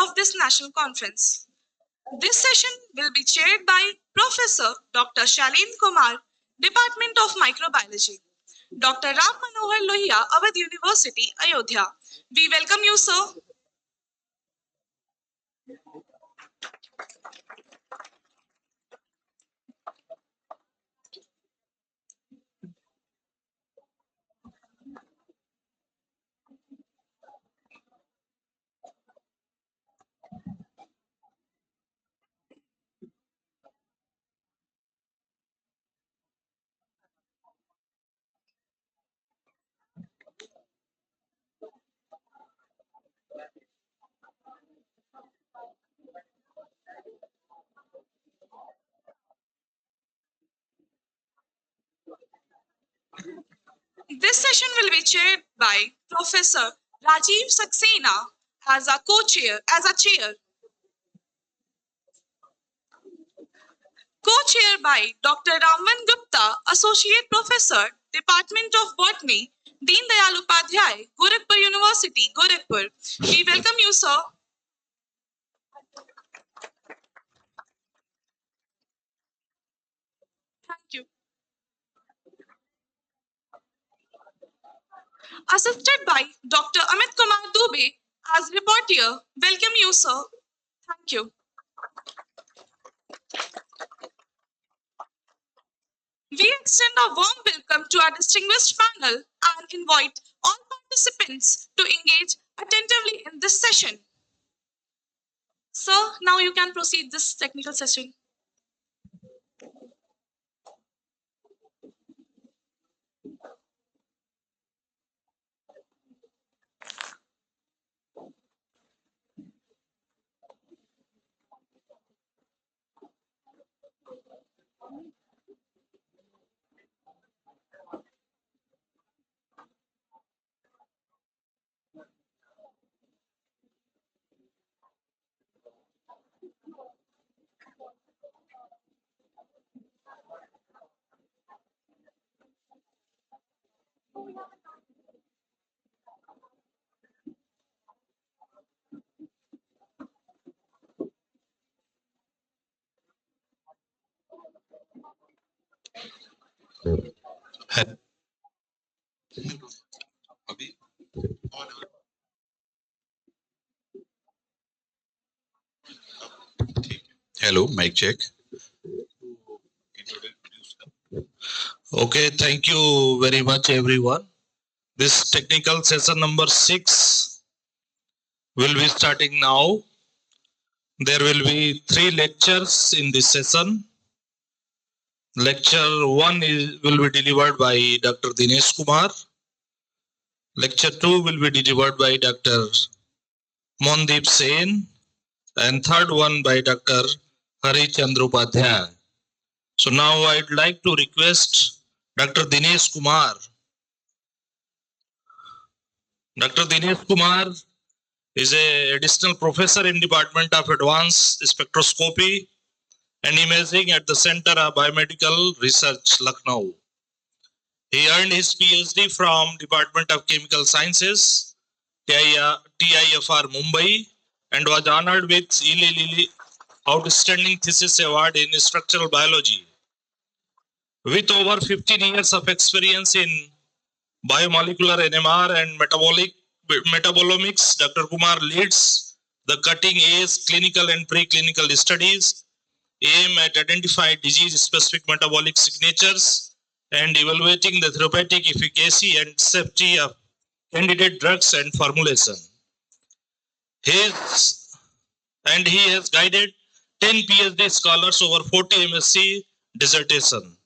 of this national conference. This session will be chaired by Professor Dr. Shalin Kumar, Department of Microbiology. Dr. Ram Manohar Lohia, Awadh University, Ayodhya. We welcome you, sir. This session will be chaired by Professor Rajiv Saxena as a chair. Co-chair by Dr. Ramvan Gupta, Associate Professor, Department of Botany, Deen Dayal Upadhyay, Gorakhpur University, Gorakhpur. We welcome you, sir. Thank you. Assisted by Dr. Amit Kumar Dubey as reporter. Welcome you, sir. Thank you. We extend a warm welcome to our distinguished panel and invite all participants to engage attentively in this session. Sir, now you can proceed this technical session. Hello, mic check. Okay, thank you very much, everyone. This technical session number 6 will be starting now. There will be 3 lectures in this session. Lecture 1 will be delivered by Dr. Dinesh Kumar. Lecture 2 will be delivered by Dr. Mondeep Sen. And third one by Dr. Hari Chandropadhyay. So now I'd like to request Dr. Dinesh Kumar. Dr. Dinesh Kumar is an additional professor in Department of Advanced Spectroscopy and Imaging at the Center of Biomedical Research, Lucknow. He earned his PhD from Department of Chemical Sciences, TIFR Mumbai, and was honored with Eli Lilly Outstanding Thesis Award in Structural Biology. With over 15 years of experience in biomolecular NMR and metabolomics, Dr. Kumar leads the cutting-edge clinical and preclinical studies aimed at identifying disease-specific metabolic signatures and evaluating the therapeutic efficacy and safety of candidate drugs and formulation. He has guided 10 PhD scholars over 40 MSc dissertation.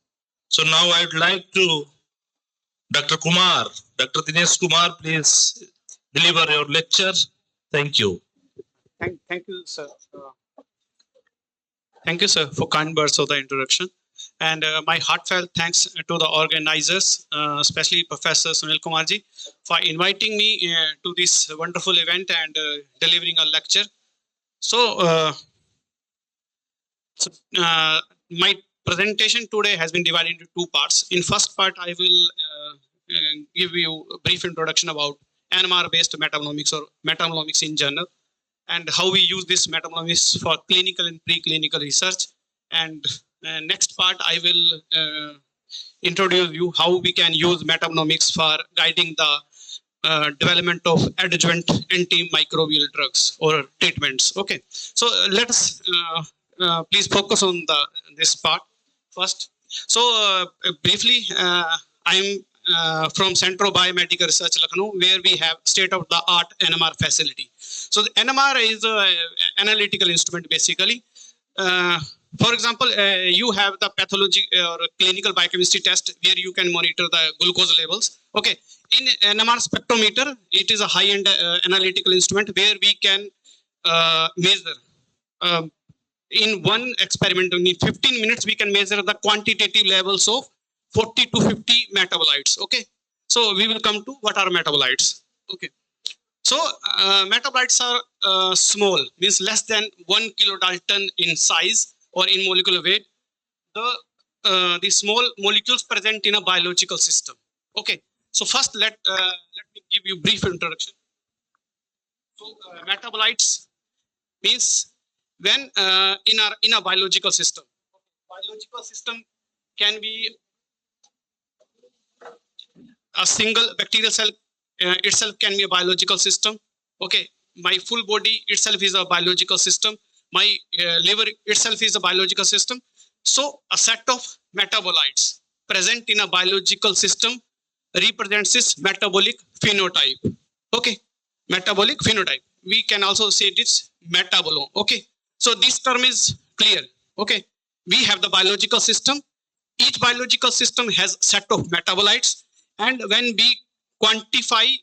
So now I'd like to Dr. Dinesh Kumar, please deliver your lecture. Thank you. Thank you, sir. Thank you, sir, for kind words of the introduction. And my heartfelt thanks to the organizers, especially Professor Sunil Kumarji, for inviting me to this wonderful event and delivering a lecture. So, my presentation today has been divided into 2 parts. In first part, I will give you a brief introduction about NMR-based metabolomics or metabolomics in general. and how we use this metabolomics for clinical and preclinical research. And next part, I will introduce you how we can use metabolomics for guiding the development of adjuvant antimicrobial drugs or treatments. Okay, so let us please focus on this part first. So briefly, I'm from Centro Biomedical Research Lucknow, where we have state-of-the-art NMR facility. So the NMR is an analytical instrument basically. For example, you have the pathology or clinical biochemistry test where you can monitor the glucose levels. Okay, in NMR spectrometer, it is a high-end analytical instrument where we can measure in one experiment, in 15 minutes, we can measure the quantitative levels of 40 to 50 metabolites. Okay, so we will come to what are metabolites. Okay, so metabolites are small, means less than 1 kilodalton in size or in molecular weight. The small molecules present in a biological system. Okay, so first let me give you brief introduction. So metabolites means when in a biological system can be a single bacterial cell itself can be a biological system. Okay, my full body itself is a biological system. My liver itself is a biological system. So a set of metabolites present in a biological system represents this metabolic phenotype. Okay, metabolic phenotype. We can also say this metabolome. Okay, so this term is clear. Okay, we have the biological system. Each biological system has set of metabolites, and when we quantify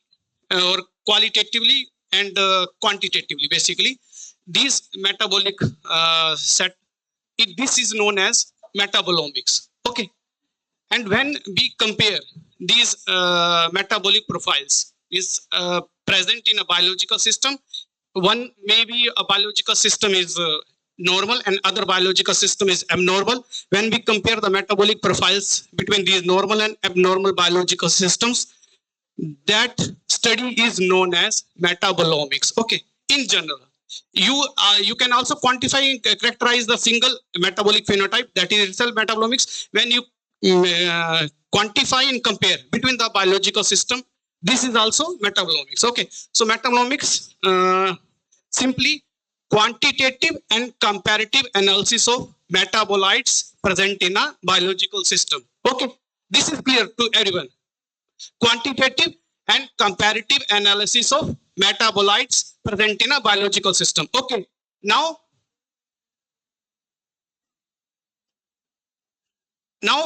or qualitatively and quantitatively, basically, these metabolic set, this is known as metabolomics. Okay, and when we compare these metabolic profiles is present in a biological system, one maybe a biological system is normal and other biological system is abnormal. When we compare the metabolic profiles between these normal and abnormal biological systems, that study is known as metabolomics. Okay, in general, you can also quantify and characterize the single metabolic phenotype, that is itself metabolomics. When you quantify and compare between the biological system, this is also metabolomics. Okay, so metabolomics simply quantitative and comparative analysis of metabolites present in a biological system. Okay, this is clear to everyone. Quantitative and comparative analysis of metabolites present in a biological system. Okay, now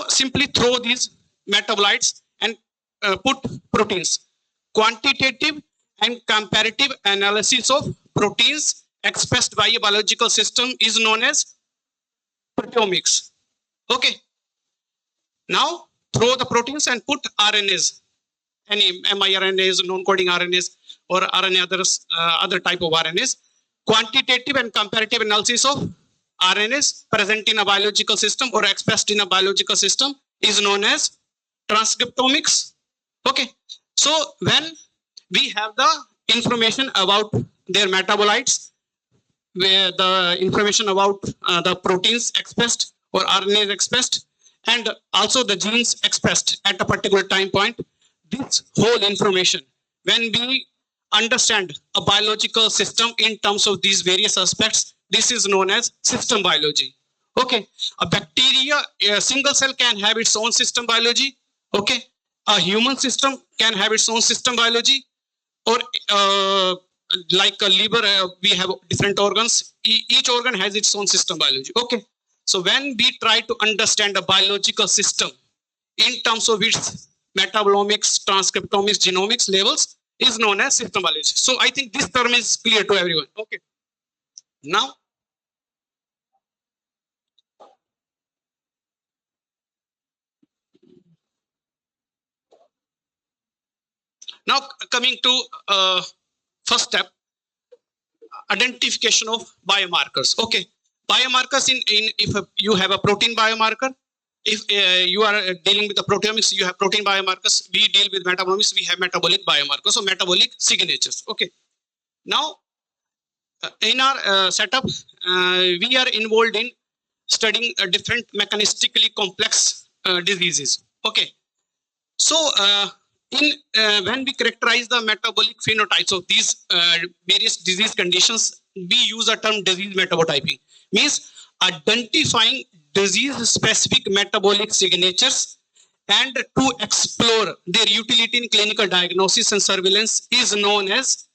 simply throw these metabolites and put proteins. Quantitative and comparative analysis of proteins expressed by a biological system is known as proteomics. Okay, now throw the proteins and put RNAs, any miRNAs, non-coding RNAs, or RNA others, other type of RNAs. Quantitative and comparative analysis of RNAs present in a biological system or expressed in a biological system is known as transcriptomics. Okay, so when we have the information about their metabolites, where the information about the proteins expressed or RNAs expressed, and also the genes expressed at a particular time point, this whole information, when we understand a biological system in terms of these various aspects, this is known as system biology. Okay, a bacteria, a single cell can have its own system biology. Okay, a human system can have its own system biology, or like a liver, we have different organs. Each organ has its own system biology. Okay, so when we try to understand a biological system in terms of its metabolomics, transcriptomics, genomics levels, is known as system biology. So I think this term is clear to everyone. Okay, now coming to first step, identification of biomarkers. Okay, biomarkers in if you have a protein biomarker, if you are dealing with the proteomics, you have protein biomarkers. We deal with metabolomics, we have metabolic biomarkers, so metabolic signatures. Okay, now In our setup, we are involved in studying different mechanistically complex diseases. Okay, so when we characterize the metabolic phenotypes of these various disease conditions, we use the term disease metabotyping. Means identifying disease-specific metabolic signatures and to explore their utility in clinical diagnosis and surveillance is known as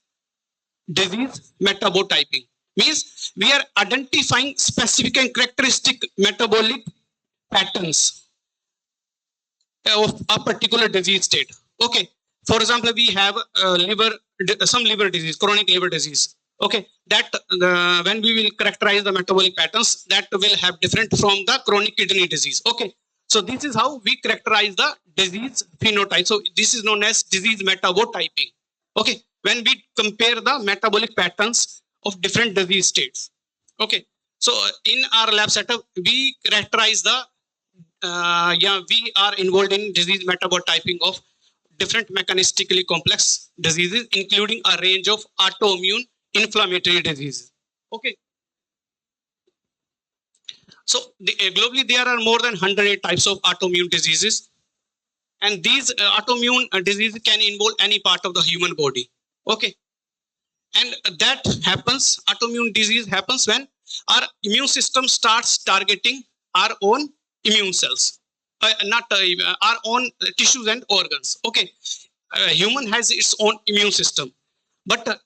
disease metabotyping. Means we are identifying specific and characteristic metabolic patterns of a particular disease state. Okay, for example, we have some liver disease, chronic liver disease. Okay, that when we will characterize the metabolic patterns, that will have different from the chronic kidney disease. Okay, so this is how we characterize the disease phenotype. So this is known as disease metabotyping. Okay, when we compare the metabolic patterns of different disease states. Okay, so in our lab setup, we characterize the we are involved in disease metabotyping of different mechanistically complex diseases, including a range of autoimmune inflammatory diseases. Okay. So globally, there are more than 108 types of autoimmune diseases. And these autoimmune diseases can involve any part of the human body. Okay. And that happens, autoimmune disease happens when our immune system starts targeting our own immune cells, not our own tissues and organs. Okay, human has its own immune system, but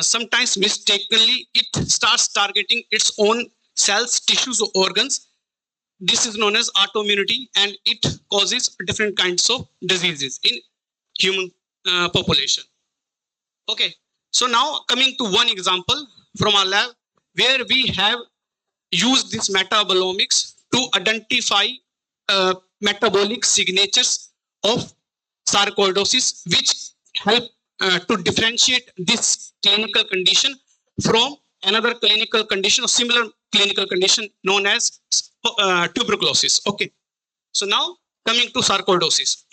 sometimes mistakenly it starts targeting its own cells, tissues, or organs. This is known as autoimmunity, and it causes different kinds of diseases in human population. Okay, so now coming to one example from our lab where we have used this metabolomics to identify metabolic signatures of sarcoidosis, which help to differentiate this clinical condition from another clinical condition or similar clinical condition known as tuberculosis. Okay, so now coming to sarcoidosis.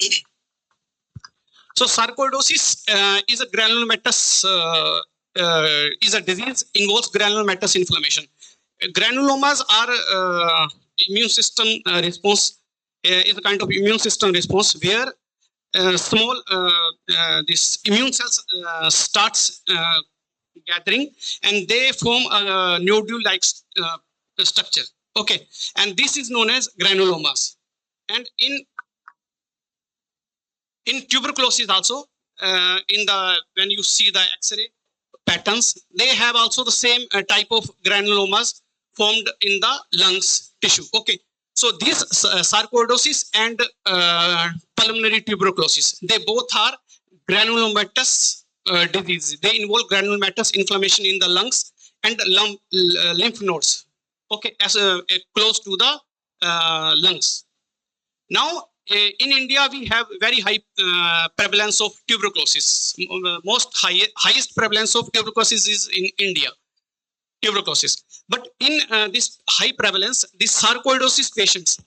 So sarcoidosis is a granulomatous is a disease, involves granulomatous inflammation. Granulomas are immune system response, is a kind of immune system response where small this immune cells starts gathering and they form a nodule-like structure. Okay, and this is known as granulomas. And in tuberculosis also, when you see the X-ray patterns, they have also the same type of granulomas formed in the lungs tissue. Okay, so this sarcoidosis and pulmonary tuberculosis, they both are granulomatous diseases. They involve granulomatous inflammation in the lungs and lymph nodes. Okay, as close to the lungs. Now, in India, we have very high prevalence of tuberculosis. Highest prevalence of tuberculosis is in India. Tuberculosis, but in this high prevalence, these sarcoidosis patients,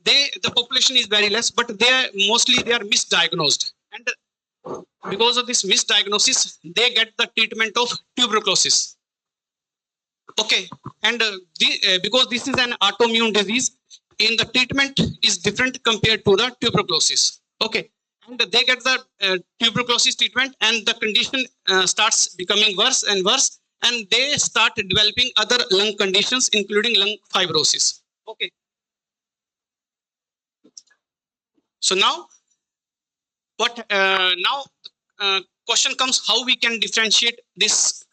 the population is very less, but they are misdiagnosed, and because of this misdiagnosis, they get the treatment of tuberculosis. Okay, and because this is an autoimmune disease, in the treatment is different compared to the tuberculosis. Okay, and they get the tuberculosis treatment, and the condition starts becoming worse and worse, and they start developing other lung conditions, including lung fibrosis. Okay. So now, question comes: how we can differentiate this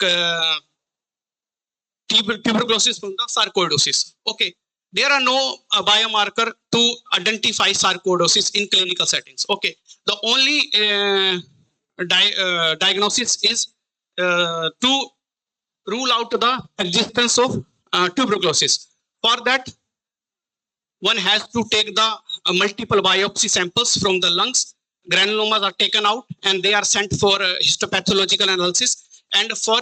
tuberculosis from the sarcoidosis? Okay. There are no biomarker to identify sarcoidosis in clinical settings. Okay, the only diagnosis is to rule out the existence of tuberculosis. For that, one has to take the multiple biopsy samples from the lungs. Granulomas are taken out and they are sent for histopathological analysis and for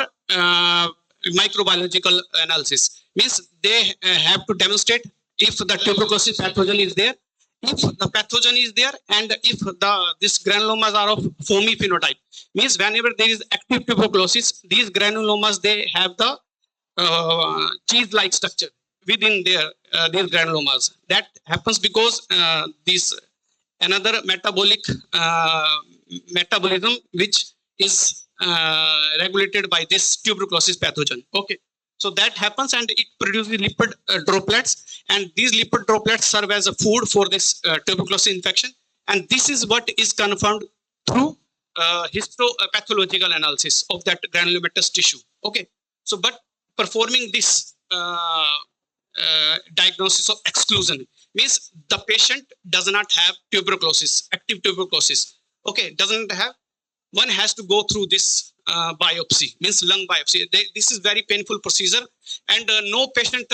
microbiological analysis. Means they have to demonstrate if the tuberculosis pathogen is there. if the pathogen is there and if this granulomas are of foamy phenotype, means whenever there is active tuberculosis, these granulomas, they have the cheese-like structure within their these granulomas. That happens because this another metabolic metabolism which is regulated by this tuberculosis pathogen. Okay, so that happens and it produces lipid droplets, and these lipid droplets serve as a food for this tuberculosis infection, and this is what is confirmed through histopathological analysis of that granulomatous tissue. Okay, so but performing this diagnosis of exclusion means the patient does not have tuberculosis, active tuberculosis. Okay, doesn't have. One has to go through this biopsy, means lung biopsy. This is very painful procedure, and no patient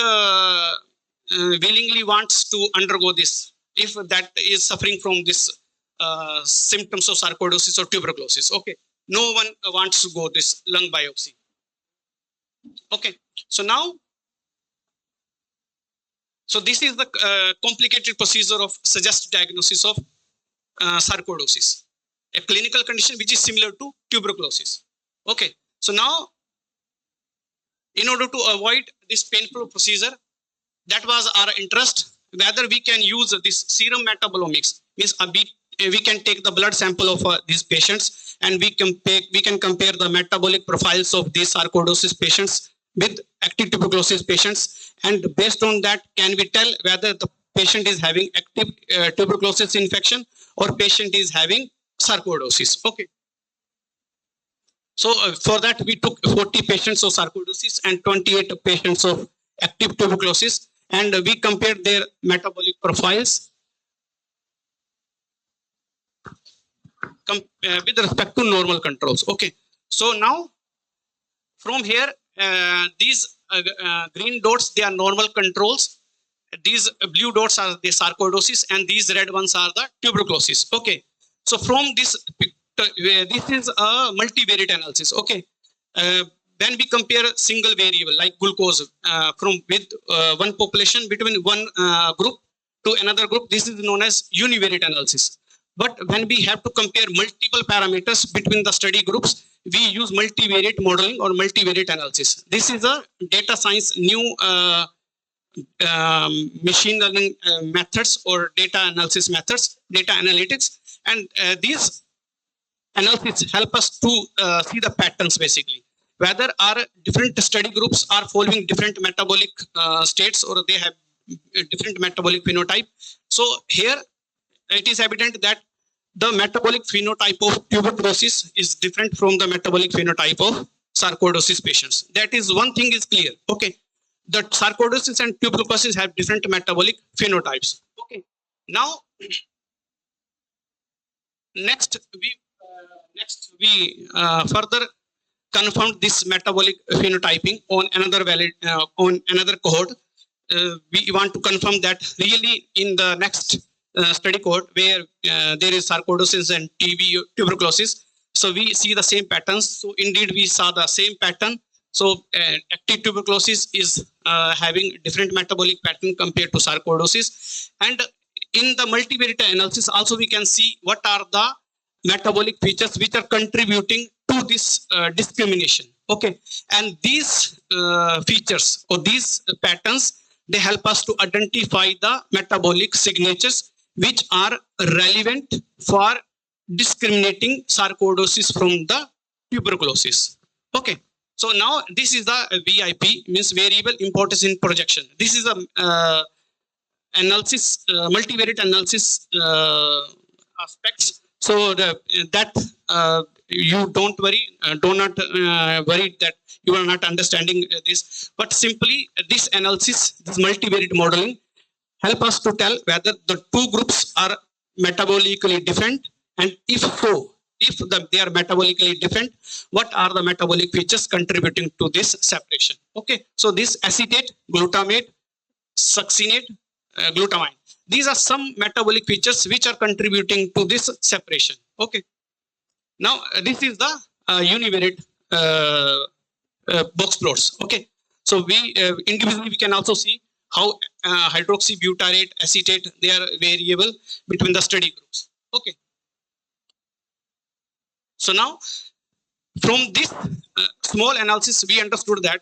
willingly wants to undergo this if that is suffering from this symptoms of sarcoidosis or tuberculosis. Okay, no one wants to go this lung biopsy. Okay, so now, so this is the complicated procedure of suggest diagnosis of sarcoidosis, a clinical condition which is similar to tuberculosis. Okay, so now, in order to avoid this painful procedure, that was our interest, whether we can use this serum metabolomics, means we can take the blood sample of these patients and we can compare the metabolic profiles of these sarcoidosis patients with active tuberculosis patients, and based on that, can we tell whether the patient is having active tuberculosis infection or patient is having sarcoidosis. Okay, so for that we took 40 patients of sarcoidosis and 28 patients of active tuberculosis, and we compared their metabolic profiles with respect to normal controls. Okay, so now from here, these green dots, they are normal controls. These blue dots are the sarcoidosis, and these red ones are the tuberculosis. Okay, so from this is a multivariate analysis. Okay, when we compare a single variable like glucose with one population between one group to another group, this is known as univariate analysis. But when we have to compare multiple parameters between the study groups, we use multivariate modeling or multivariate analysis. This is a data science new machine learning methods or data analysis methods, data analytics, and these analysis help us to see the patterns, basically, whether our different study groups are following different metabolic states or they have different metabolic phenotype. So here it is evident that the metabolic phenotype of tuberculosis is different from the metabolic phenotype of sarcoidosis patients. That is one thing is clear. Okay, the sarcoidosis and tuberculosis have different metabolic phenotypes. Okay, now next we further confirmed this metabolic phenotyping on another cohort. We want to confirm that really in the next study cohort where there is sarcoidosis and tuberculosis, so we see the same patterns. So indeed we saw the same pattern. So active tuberculosis is having different metabolic pattern compared to sarcoidosis, and in the multivariate analysis also we can see what are the metabolic features which are contributing to this discrimination. Okay, and these features or these patterns, they help us to identify the metabolic signatures which are relevant for discriminating sarcoidosis from the tuberculosis. Okay, so now this is the VIP, means variable importance in projection. This is a analysis, multivariate analysis aspects. So you don't worry, do not worry that you are not understanding this, but simply this analysis, this multivariate modeling, help us to tell whether the two groups are metabolically different, and if so, if they are metabolically different, what are the metabolic features contributing to this separation? Okay, so this acetate, glutamate, succinate, glutamine, these are some metabolic features which are contributing to this separation. Okay, now this is the univariate box plots. Okay, so we individually we can also see how hydroxybutyrate, acetate, they are variable between the study groups. Okay. So now, from this small analysis, we understood that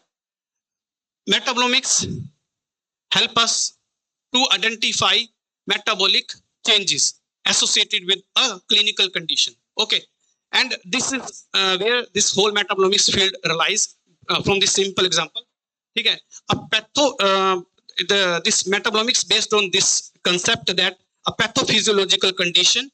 metabolomics help us to identify metabolic changes associated with a clinical condition. Okay, and this is where this whole metabolomics field relies from this simple example. Okay, this metabolomics based on this concept that a pathophysiological condition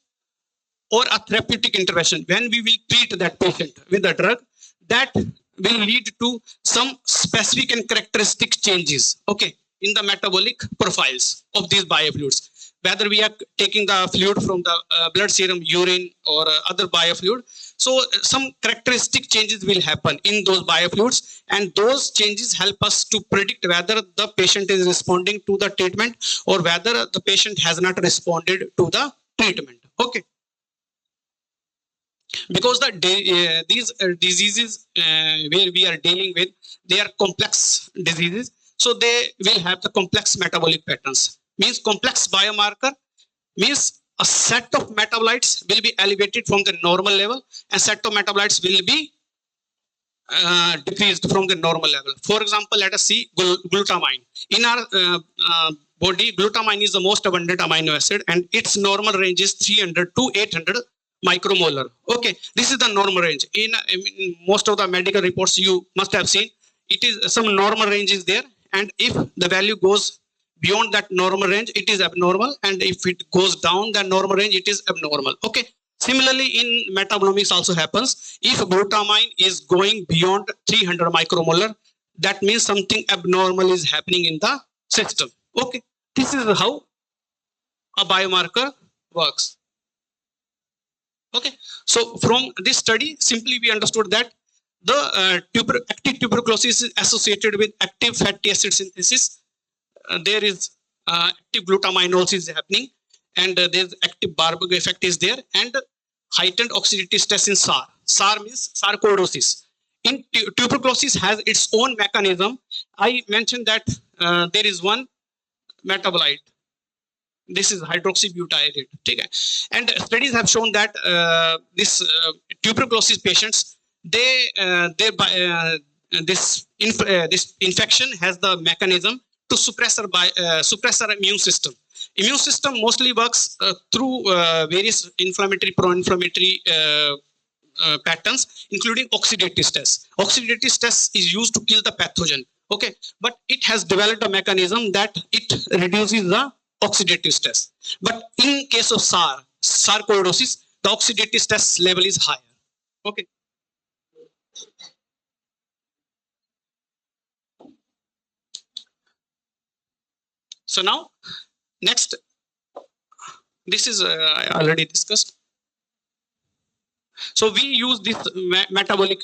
or a therapeutic intervention, when we will treat that patient with a drug, that will lead to some specific and characteristic changes, okay, in the metabolic profiles of these biofluids. Whether we are taking the fluid from the blood, serum, urine, or other biofluid, so some characteristic changes will happen in those biofluids, and those changes help us to predict whether the patient is responding to the treatment or whether the patient has not responded to the treatment. Okay. Because these diseases where we are dealing with, they are complex diseases, so they will have the complex metabolic patterns. Means complex biomarker means a set of metabolites will be elevated from the normal level, and set of metabolites will be decreased from the normal level. For example, let us see glutamine. In our body, glutamine is the most abundant amino acid, and its normal range is 300 to 800 micromolar. Okay, this is the normal range. In most of the medical reports you must have seen, it is some normal range is there, and if the value goes beyond that normal range, it is abnormal, and if it goes down the normal range, it is abnormal. Okay. Similarly, in metabolomics also happens. If glutamine is going beyond 300 micromolar, that means something abnormal is happening in the system. Okay. This is how a biomarker works. Okay. So from this study, simply we understood that the active tuberculosis is associated with active fatty acid synthesis. There is active glutaminolysis happening, and there's active Barber effect is there, and heightened oxidative stress in SAR. SAR means sarcoidosis. In tuberculosis has its own mechanism. I mentioned that there is one metabolite. This is hydroxybutyrate. Okay. And studies have shown that this tuberculosis patients, this infection has the mechanism to suppress our immune system. Immune system mostly works through various inflammatory, pro-inflammatory patterns, including oxidative stress. Oxidative stress is used to kill the pathogen. Okay, but it has developed a mechanism that it reduces the oxidative stress. But in case of sarcoidosis, the oxidative stress level is higher. Okay. So now, next, this is I already discussed. So we use these metabolic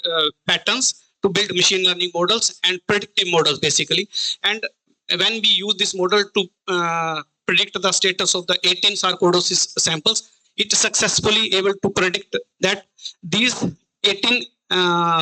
patterns to build machine learning models and predictive models basically. And when we use this model to predict the status of the 18 sarcoidosis samples, it is successfully able to predict that these 18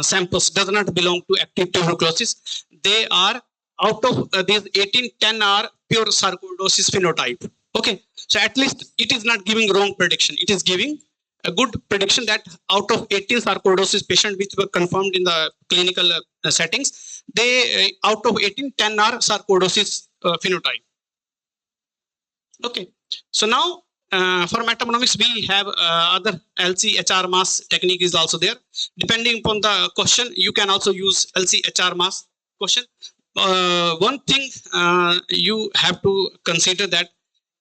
samples does not belong to active tuberculosis. They are out of these 18, 10 are pure sarcoidosis phenotype. Okay, so at least it is not giving wrong prediction. It is giving a good prediction that out of 18 sarcoidosis patients which were confirmed in the clinical settings, they out of 18, 10 are sarcoidosis phenotype. Okay, so now for metabolomics we have other LC-HR-MAS technique is also there. Depending upon the question, you can also use LC-HR-MAS question. One thing you have to consider that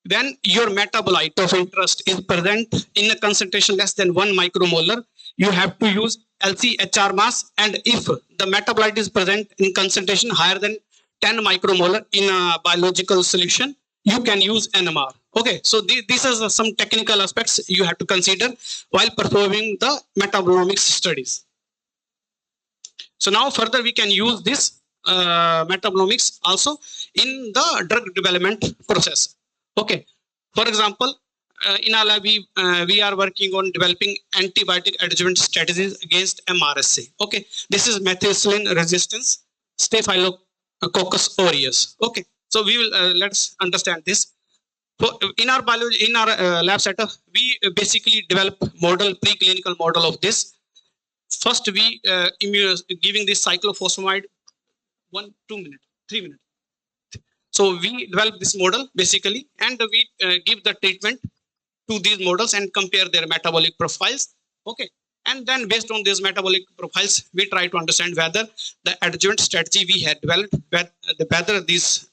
when your metabolite of interest is present in a concentration less than 1 micromolar, you have to use LC-HR-MAS, and if the metabolite is present in concentration higher than 10 micromolar in a biological solution, you can use NMR. Okay, so these are some technical aspects you have to consider while performing the metabolomics studies. So now further we can use this metabolomics also in the drug development process. Okay, for example, in our lab we are working on developing antibiotic adjuvant strategies against MRSA. Okay, this is methicillin resistance Staphylococcus aureus. Okay, So we will let's understand this. So in our biology, in our lab setup, we basically develop model, preclinical model of this. First, we giving this cyclophosphamide 1, 2 minutes, 3 minutes. So we develop this model basically, and we give the treatment to these models and compare their metabolic profiles. Okay, and then based on these metabolic profiles, we try to understand whether the adjuvant strategy we had developed, whether these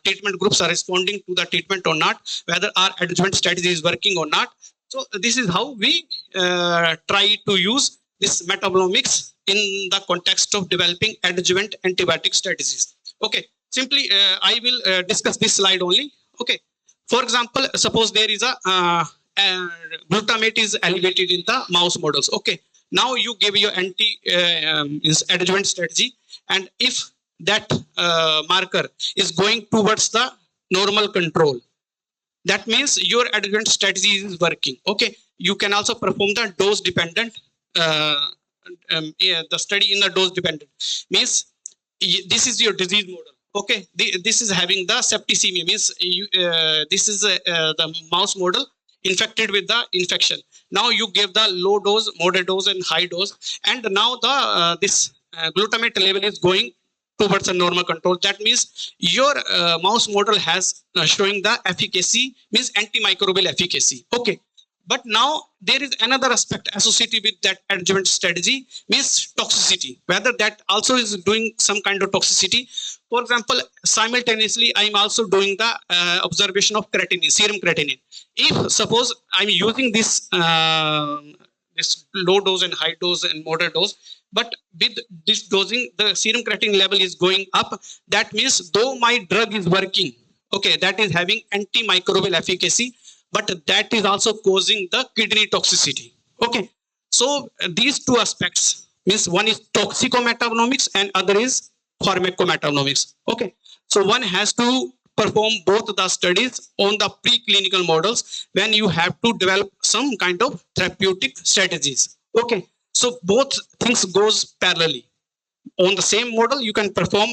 treatment groups are responding to the treatment or not, whether our adjuvant strategy is working or not. So this is how we try to use this metabolomics in the context of developing adjuvant antibiotic strategies. Okay, simply I will discuss this slide only. Okay, for example, suppose there is a glutamate is elevated in the mouse models. Okay, now you give your adjuvant strategy, and if that marker is going towards the normal control, that means your adjuvant strategy is working. Okay, you can also perform the dose dependent the study in the dose dependent, means this is your disease model. Okay, this is having the septicemia, means this is the mouse model infected with the infection. Now you give the low dose, moderate dose, and high dose, and now the this glutamate level is going towards a normal control. That means your mouse model has showing the efficacy, means antimicrobial efficacy. Okay, but now there is another aspect associated with that adjuvant strategy, means toxicity, whether that also is doing some kind of toxicity. For example, simultaneously I am also doing the observation of creatinine, serum creatinine. If suppose I'm using this this low dose and high dose and moderate dose, but with this dosing the serum creatinine level is going up, that means though my drug is working, okay, that is having antimicrobial efficacy, but that is also causing the kidney toxicity. Okay, so these two aspects, means one is toxicometabolomics and other is pharmacometabolomics. Okay, so one has to perform both the studies on the preclinical models when you have to develop some kind of therapeutic strategies. Okay, so both things goes parallelly. On the same model, you can perform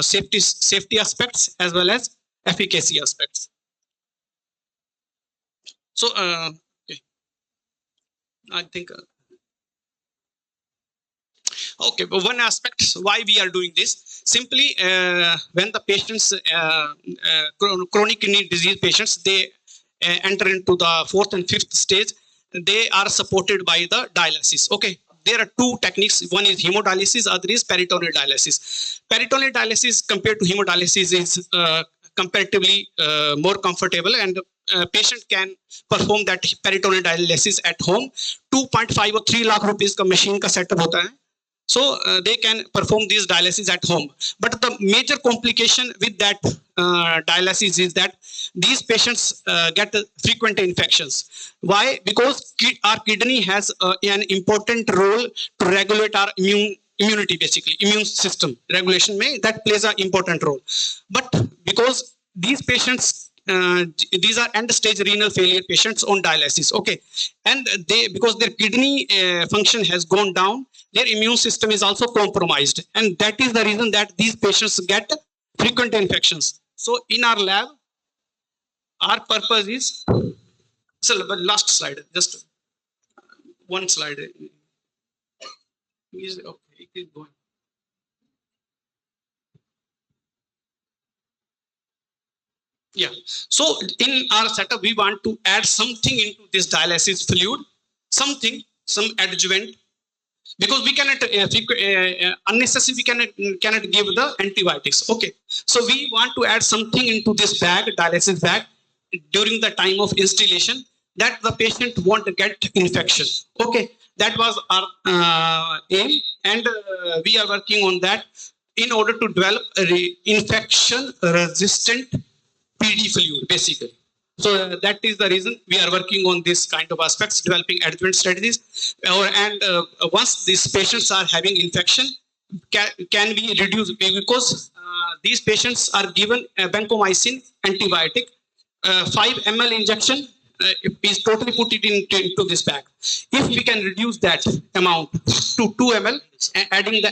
safety aspects as well as efficacy aspects. So okay. I think okay, but one aspect why we are doing this, simply when the patients chronic kidney disease patients, they enter into the 4th and 5th stage, they are supported by the dialysis. Okay, there are two techniques, one is hemodialysis, other is peritoneal dialysis. Peritoneal dialysis compared to hemodialysis is comparatively more comfortable, and patient can perform that peritoneal dialysis at home. 2.5 or 3 lakh rupees का machine का setup होता है. So they can perform these dialysis at home. But the major complication with that dialysis is that these patients get frequent infections. Why? Because our kidney has an important role to regulate our immunity, basically immune system regulation में that plays an important role. But because these patients these are end stage renal failure patients on dialysis, okay, and they, because their kidney function has gone down, their immune system is also compromised, and that is the reason that these patients get frequent infections. So in our lab, our purpose is, so last slide, just one slide. Okay, keep going. Yeah, so in our setup, we want to add something into this dialysis fluid, something, some adjuvant, because we cannot unnecessarily we cannot give the antibiotics. Okay, so we want to add something into this bag, dialysis bag, during the time of installation, that the patient won't get infection. Okay, that was our aim, and we are working on that in order to develop a infection resistant PD fluid, basically. So that is the reason we are working on this kind of aspects, developing adjuvant strategies. And once these patients are having infection, can be reduced, because these patients are given vancomycin antibiotic, 5 ml injection is totally put it into this bag. If we can reduce that amount to 2 ml, adding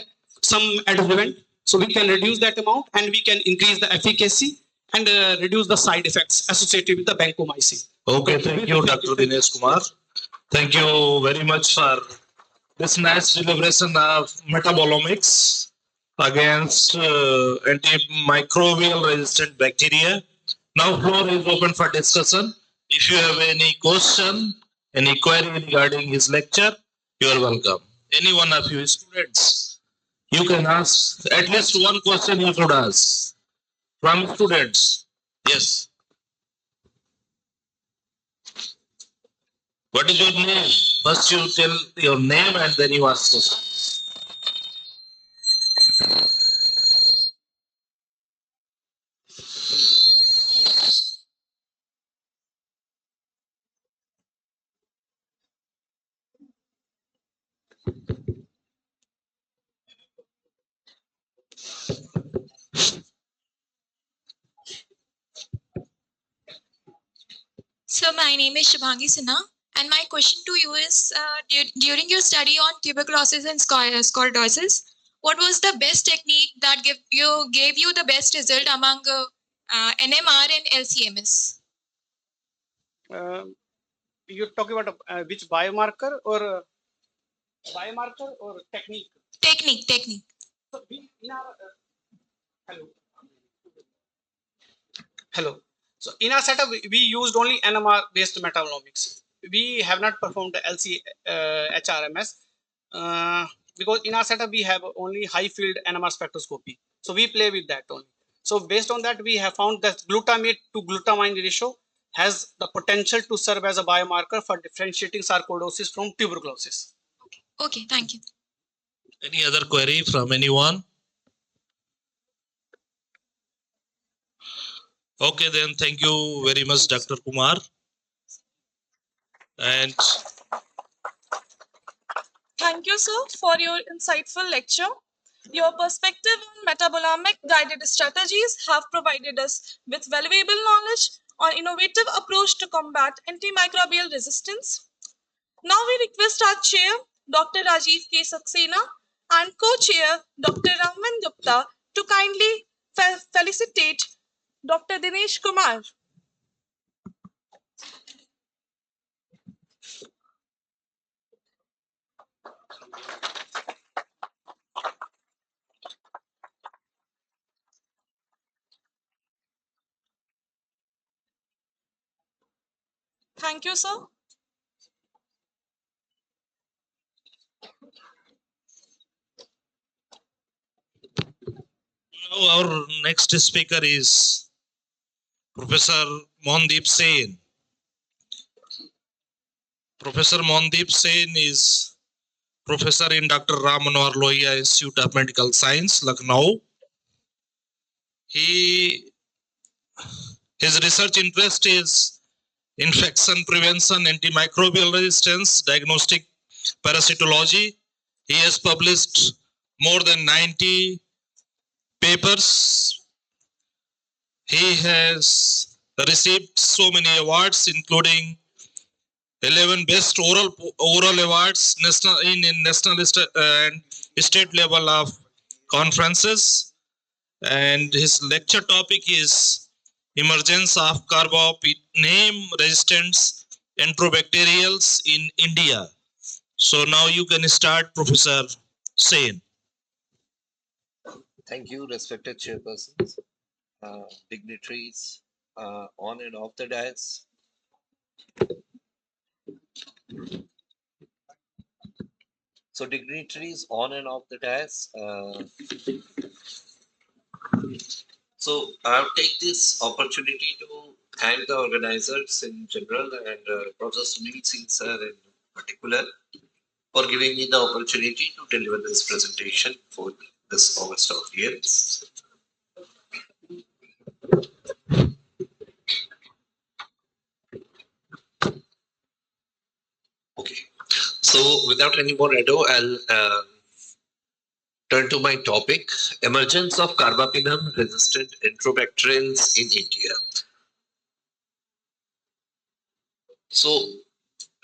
some adjuvant, So we can reduce that amount and we can increase the efficacy and reduce the side effects associated with the vancomycin. Okay, thank you, Dr. Dinesh Kumar. Thank you very much for this nice deliberation of metabolomics against antimicrobial resistant bacteria. Now floor is open for discussion. If you have any question, any query regarding his lecture, you are welcome. Any one of you students, you can ask at least one question you should ask from students. Yes. What is your name? First you tell your name and then you ask question. So my name is Shubhangi Sinha, and my question to you is: during your study on tuberculosis and scoliosis, what was the best technique that gave you the best result among NMR and LCMS? You're talking about which biomarker or technique? Technique. So we in our hello. So in our setup, we used only NMR based metabolomics. We have not performed the LC HRMS because in our setup we have only high field NMR spectroscopy. So we play with that only. So based on that, we have found that glutamate to glutamine ratio has the potential to serve as a biomarker for differentiating sarcoidosis from tuberculosis. Okay, thank you. Any other query from anyone? Okay, then thank you very much, Dr. Kumar. And Thank you, sir, for your insightful lecture. Your perspective on metabolomic guided strategies have provided us with valuable knowledge on innovative approach to combat antimicrobial resistance. Now we request our chair, Dr. Rajiv K. Saxena, and co-chair, Dr. Raman Gupta, to kindly felicitate Dr. Dinesh Kumar. Thank you, sir. now our next speaker is Professor Mohandeep Sen. Professor Mohandeep Sen is professor in Dr. Ram Manohar Lohia Institute of Medical Science, Lucknow. His research interest is infection prevention, antimicrobial resistance, diagnostic parasitology. He has published more than 90 papers. He has received so many awards, including 11 best oral awards in national and state level of conferences. And his lecture topic is emergence of carbapiname resistant enterobacterials in India. So now you can start, Professor Sen. Thank you, respected chairpersons, dignitaries on and off the dais. So dignitaries on and off the dais. So I'll take this opportunity to thank the organizers in general and Professor Sunil Singh sir in particular for giving me the opportunity to deliver this presentation for this August audience. Okay, so without any more ado, I'll turn to my topic, emergence of carbapinum resistant enterobacterials in India. So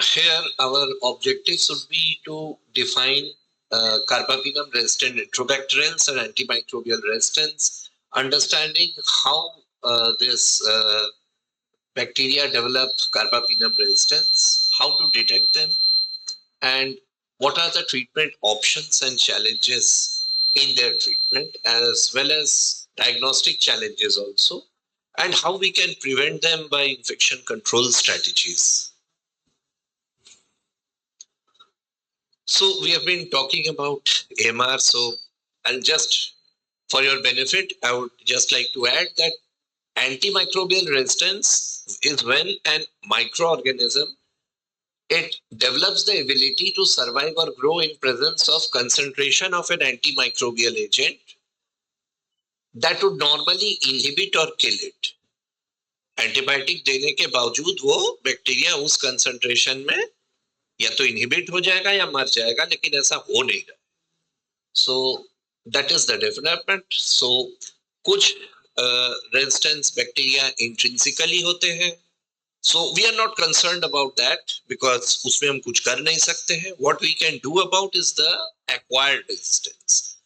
here our objectives would be to define carbapenem resistant enterobacterials and antimicrobial resistance, understanding how this bacteria develop carbapenem resistance, how to detect them, and what are the treatment options and challenges in their treatment, as well as diagnostic challenges also, and how we can prevent them by infection control strategies. So we have been talking about AMR, so I'll just, for your benefit, I would just like to add that antimicrobial resistance is when an microorganism, it develops the ability to survive or grow in presence of concentration of an antimicrobial agent that would normally inhibit or kill it. Antibiotic देने के बावजूद वो bacteria उस concentration में या तो inhibit हो जाएगा या मर जाएगा, लेकिन ऐसा हो नहीं रहा. So that is the development. So कुछ रेजिस्टेंस बैक्टीरिया इंट्रिंसिकली होते हैं. So we are not concerned about that because उसमें हम कुछ कर नहीं सकते हैं. What we can do about is the acquired resistance.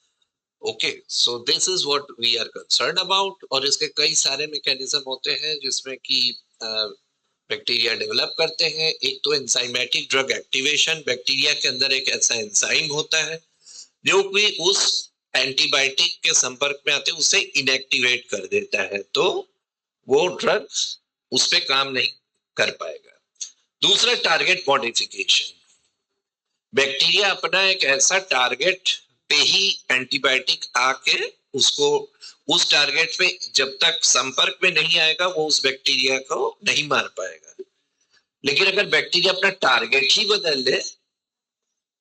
Okay, so this is what we are concerned about. और इसके कई सारे मैकेनिज्म होते हैं जिसमें कि बैक्टीरिया डेवलप करते हैं. एक तो एंजाइमेटिक ड्रग एक्टिवेशन, बैक्टीरिया के अंदर एक ऐसा एंजाइम होता है जो कि उस एंटीबायोटिक के संपर्क में आते उसे इनएक्टिवेट कर देता है, तो वो ड्रग उस पे काम नहीं कर पाएगा. दूसरा, टारगेट मॉडिफिकेशन. बैक्टीरिया अपना एक ऐसा टारगेट पे ही एंटीबायोटिक आके उसको उस टारगेट पे जब तक संपर्क में नहीं आएगा वो उस बैक्टीरिया को नहीं मार पाएगा. लेकिन अगर बैक्टीरिया अपना टारगेट ही बदल ले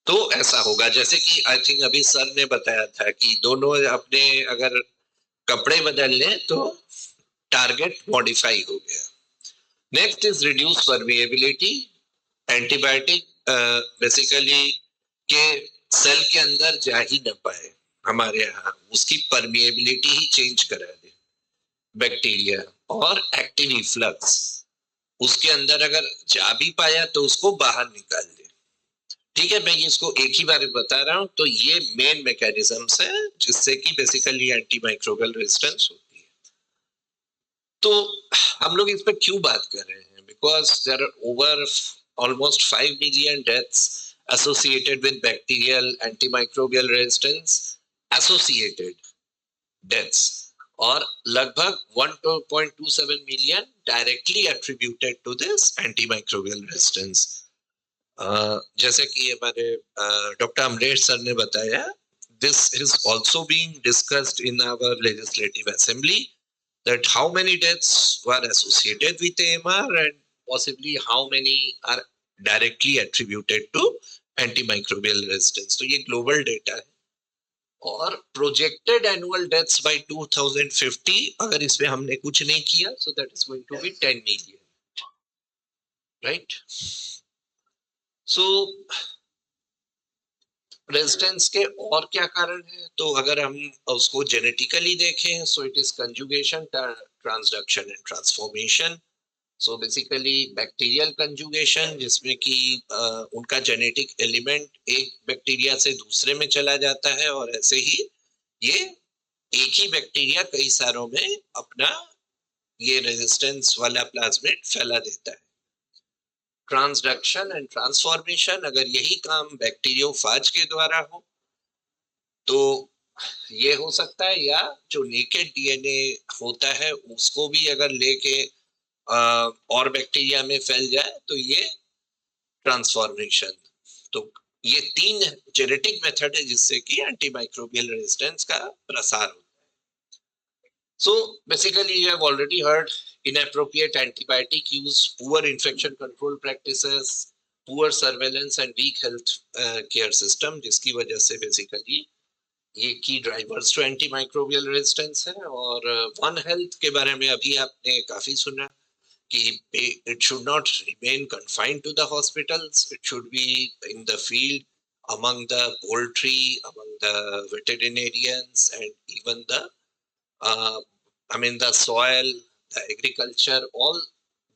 तो ऐसा होगा. जैसे कि आई थिंक अभी सर ने बताया था कि दोनों अपने अगर कपड़े बदल ले तो टारगेट मॉडिफाई हो गया. Next is reduce permeability. Antibiotic basically के सेल के अंदर जा ही न पाए हमारे यहाँ, उसकी परमिएबिलिटी ही चेंज करा दे बैक्टीरिया. और एक्टिव इफ्लक्स, उसके अंदर अगर जा भी पाया तो उसको बाहर निकाल दे. ठीक है, मैं इसको एक ही बार में बता रहा हूँ. तो ये मेन मैकेनिज्म्स है जिससे कि बेसिकली एंटीमाइक्रोबियल रेजिस्टेंस होती है. तो हम लोग इस पे क्यों बात कर रहे हैं? Because there are over almost 5 million deaths associated with bacterial antimicrobial resistance, associated deaths, और लगभग 1.27 million directly attributed to this antimicrobial resistance. जैसे कि हमारे डॉक्टर अमरेश सर ने बताया, this is also being discussed in our legislative assembly, that how many deaths were associated with AMR and possibly how many are directly attributed to antimicrobial resistance. तो ये global data है. और projected annual deaths by 2050, अगर इसमें हमने कुछ नहीं किया, so that is going to be 10 million, right? So resistance के और क्या कारण है? तो अगर हम उसको जेनेटिकली देखें, so it is conjugation, transduction and transformation. So basically bacterial conjugation, जिसमें कि उनका जेनेटिक एलिमेंट एक बैक्टीरिया से दूसरे में चला जाता है और ऐसे ही ये एक ही बैक्टीरिया कई सारों में अपना ये रेजिस्टेंस वाला प्लाज्मिड फैला देता है. ट्रांसडक्शन एंड ट्रांसफॉर्मेशन, अगर यही काम बैक्टीरियोफाज के द्वारा हो तो ये हो सकता है, या जो नेकेड डीएनए होता है उसको भी अगर लेके और बैक्टीरिया में फैल जाए तो ये ट्रांसफॉर्मेशन. तो ये 3 जेनेटिक मेथड है जिससे कि एंटीमाइक्रोबियल रेजिस्टेंस का प्रसार होता है. So basically you have already heard inappropriate antibiotic use, poor infection control practices, poor surveillance and weak health care system, जिसकी वजह से बेसिकली ये की ड्राइवर्स टू एंटीमाइक्रोबियल रेजिस्टेंस है. और वन हेल्थ के बारे में अभी आपने काफी सुना कि it should not remain confined to the hospitals, it should be in the field, among the poultry, among the veterinarians, and even the soil, the agriculture, all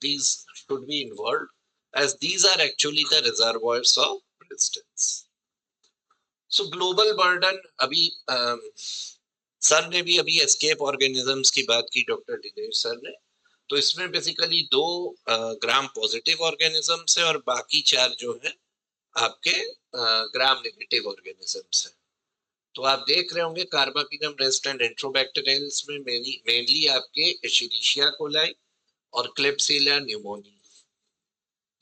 these should be involved, as these are actually the reservoirs of resistance. So global burden अभी sir ने भी अभी escape organisms की बात की, doctor Dinesh sir ने, तो इसमें बेसिकली 2 ग्राम पॉजिटिव ऑर्गेनिजम्स है और बाकी 4 जो है आपके ग्राम नेगेटिव ऑर्गेनिजम्स है। तो आप देख रहे होंगे कार्बापिनम रेजिस्टेंट एंट्रोबैक्टीरियल्स में मेनली आपके एशेरिशिया कोलाई और क्लेप्सिला न्यूमोनी,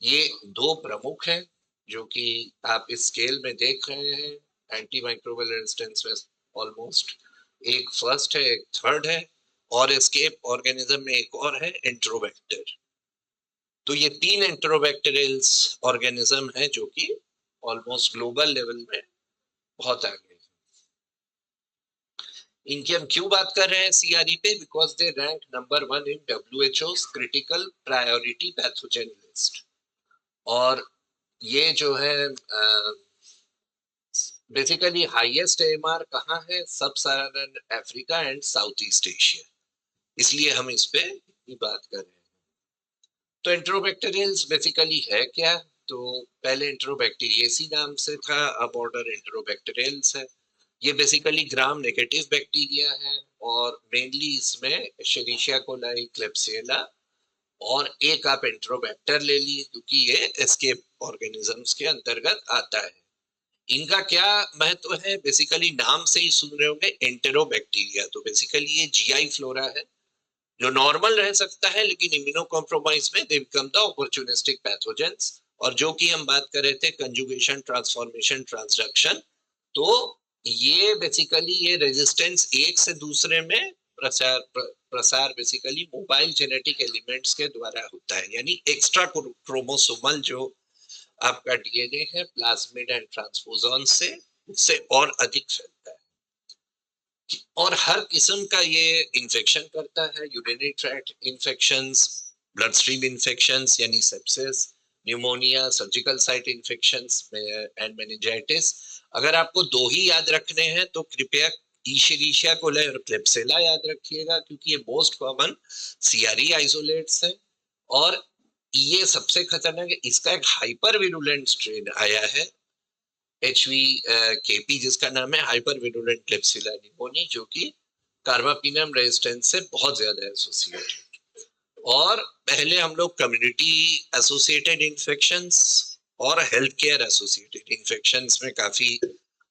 ये 2 प्रमुख हैं जो कि आप इस स्केल में देख रहे हैं। एंटी माइक्रोबियल रेजिस्टेंस में ऑलमोस्ट एक फर्स्ट है, एक थर्ड है, और एस्केप ऑर्गेनिज्म में एक और है एंट्रोबैक्टर। तो ये 3 एंट्रोबैक्टीरियल्स ऑर्गेनिज्म है जो कि ऑलमोस्ट ग्लोबल लेवल में बहुत आगे है। इनकी हम क्यों बात कर रहे हैं सीआरई पे? Because they rank number 1 in WHO's critical priority pathogen list. और ये जो है बेसिकली हाईएस्ट AMR कहाँ है? Sub Saharan Africa and South East Asia, इसलिए हम इस पे बात कर रहे हैं। तो एंट्रोबैक्टीरियल्स बेसिकली है क्या? तो पहले एंट्रोबैक्टीरियेसी नाम से था, अब ऑर्डर एंट्रोबैक्टीरियल्स है। ये बेसिकली ग्राम नेगेटिव बैक्टीरिया है और मेनली इसमें एशेरिशिया कोलाई, क्लेप्सिला और एक आप एंट्रोबैक्टर ले लिए क्योंकि ये एस्केप ऑर्गेनिजम्स के अंतर्गत आता है। इनका क्या महत्व है? बेसिकली नाम से ही सुन रहे होंगे एंटेरोबैक्टीरिया, तो बेसिकली ये जीआई फ्लोरा है जो नॉर्मल रह सकता है लेकिन इम्यूनो कॉम्प्रोमाइज में they become the opportunistic pathogens. और जो कि हम बात कर रहे थे कंजुगेशन, ट्रांसफॉर्मेशन, ट्रांसडक्शन, तो ये बेसिकली ये रेजिस्टेंस एक से दूसरे में प्रसार बेसिकली मोबाइल जेनेटिक एलिमेंट्स के द्वारा होता है, यानी एक्स्ट्रा क्रोमोसोमल जो आपका डीएनए है प्लाज्मिड एंड ट्रांसपोजॉन से उससे और अधिक फैलता है और हर किस्म का ये इन्फेक्शन करता है। Urinary tract infections, blood stream infections यानी sepsis, pneumonia, surgical site infections and meningitis. अगर आपको 2 ही याद रखने हैं तो कृपया इशेरिशिया कोलाई और क्लेप्सिला याद रखिएगा क्योंकि ये मोस्ट कॉमन सीआरई आइसोलेट्स है और ये सबसे खतरनाक है। इसका एक हाइपर विरुलेंट स्ट्रेन आया है HVKP जिसका नाम है हाइपर विरुलेंट क्लेप्सिला न्यूमोनी, जो कि कार्बापिनम रेजिस्टेंस से बहुत ज्यादा एसोसिएटेड। और पहले हम लोग कम्युनिटी एसोसिएटेड इन्फेक्शंस और हेल्थ केयर एसोसिएटेड इन्फेक्शंस में काफी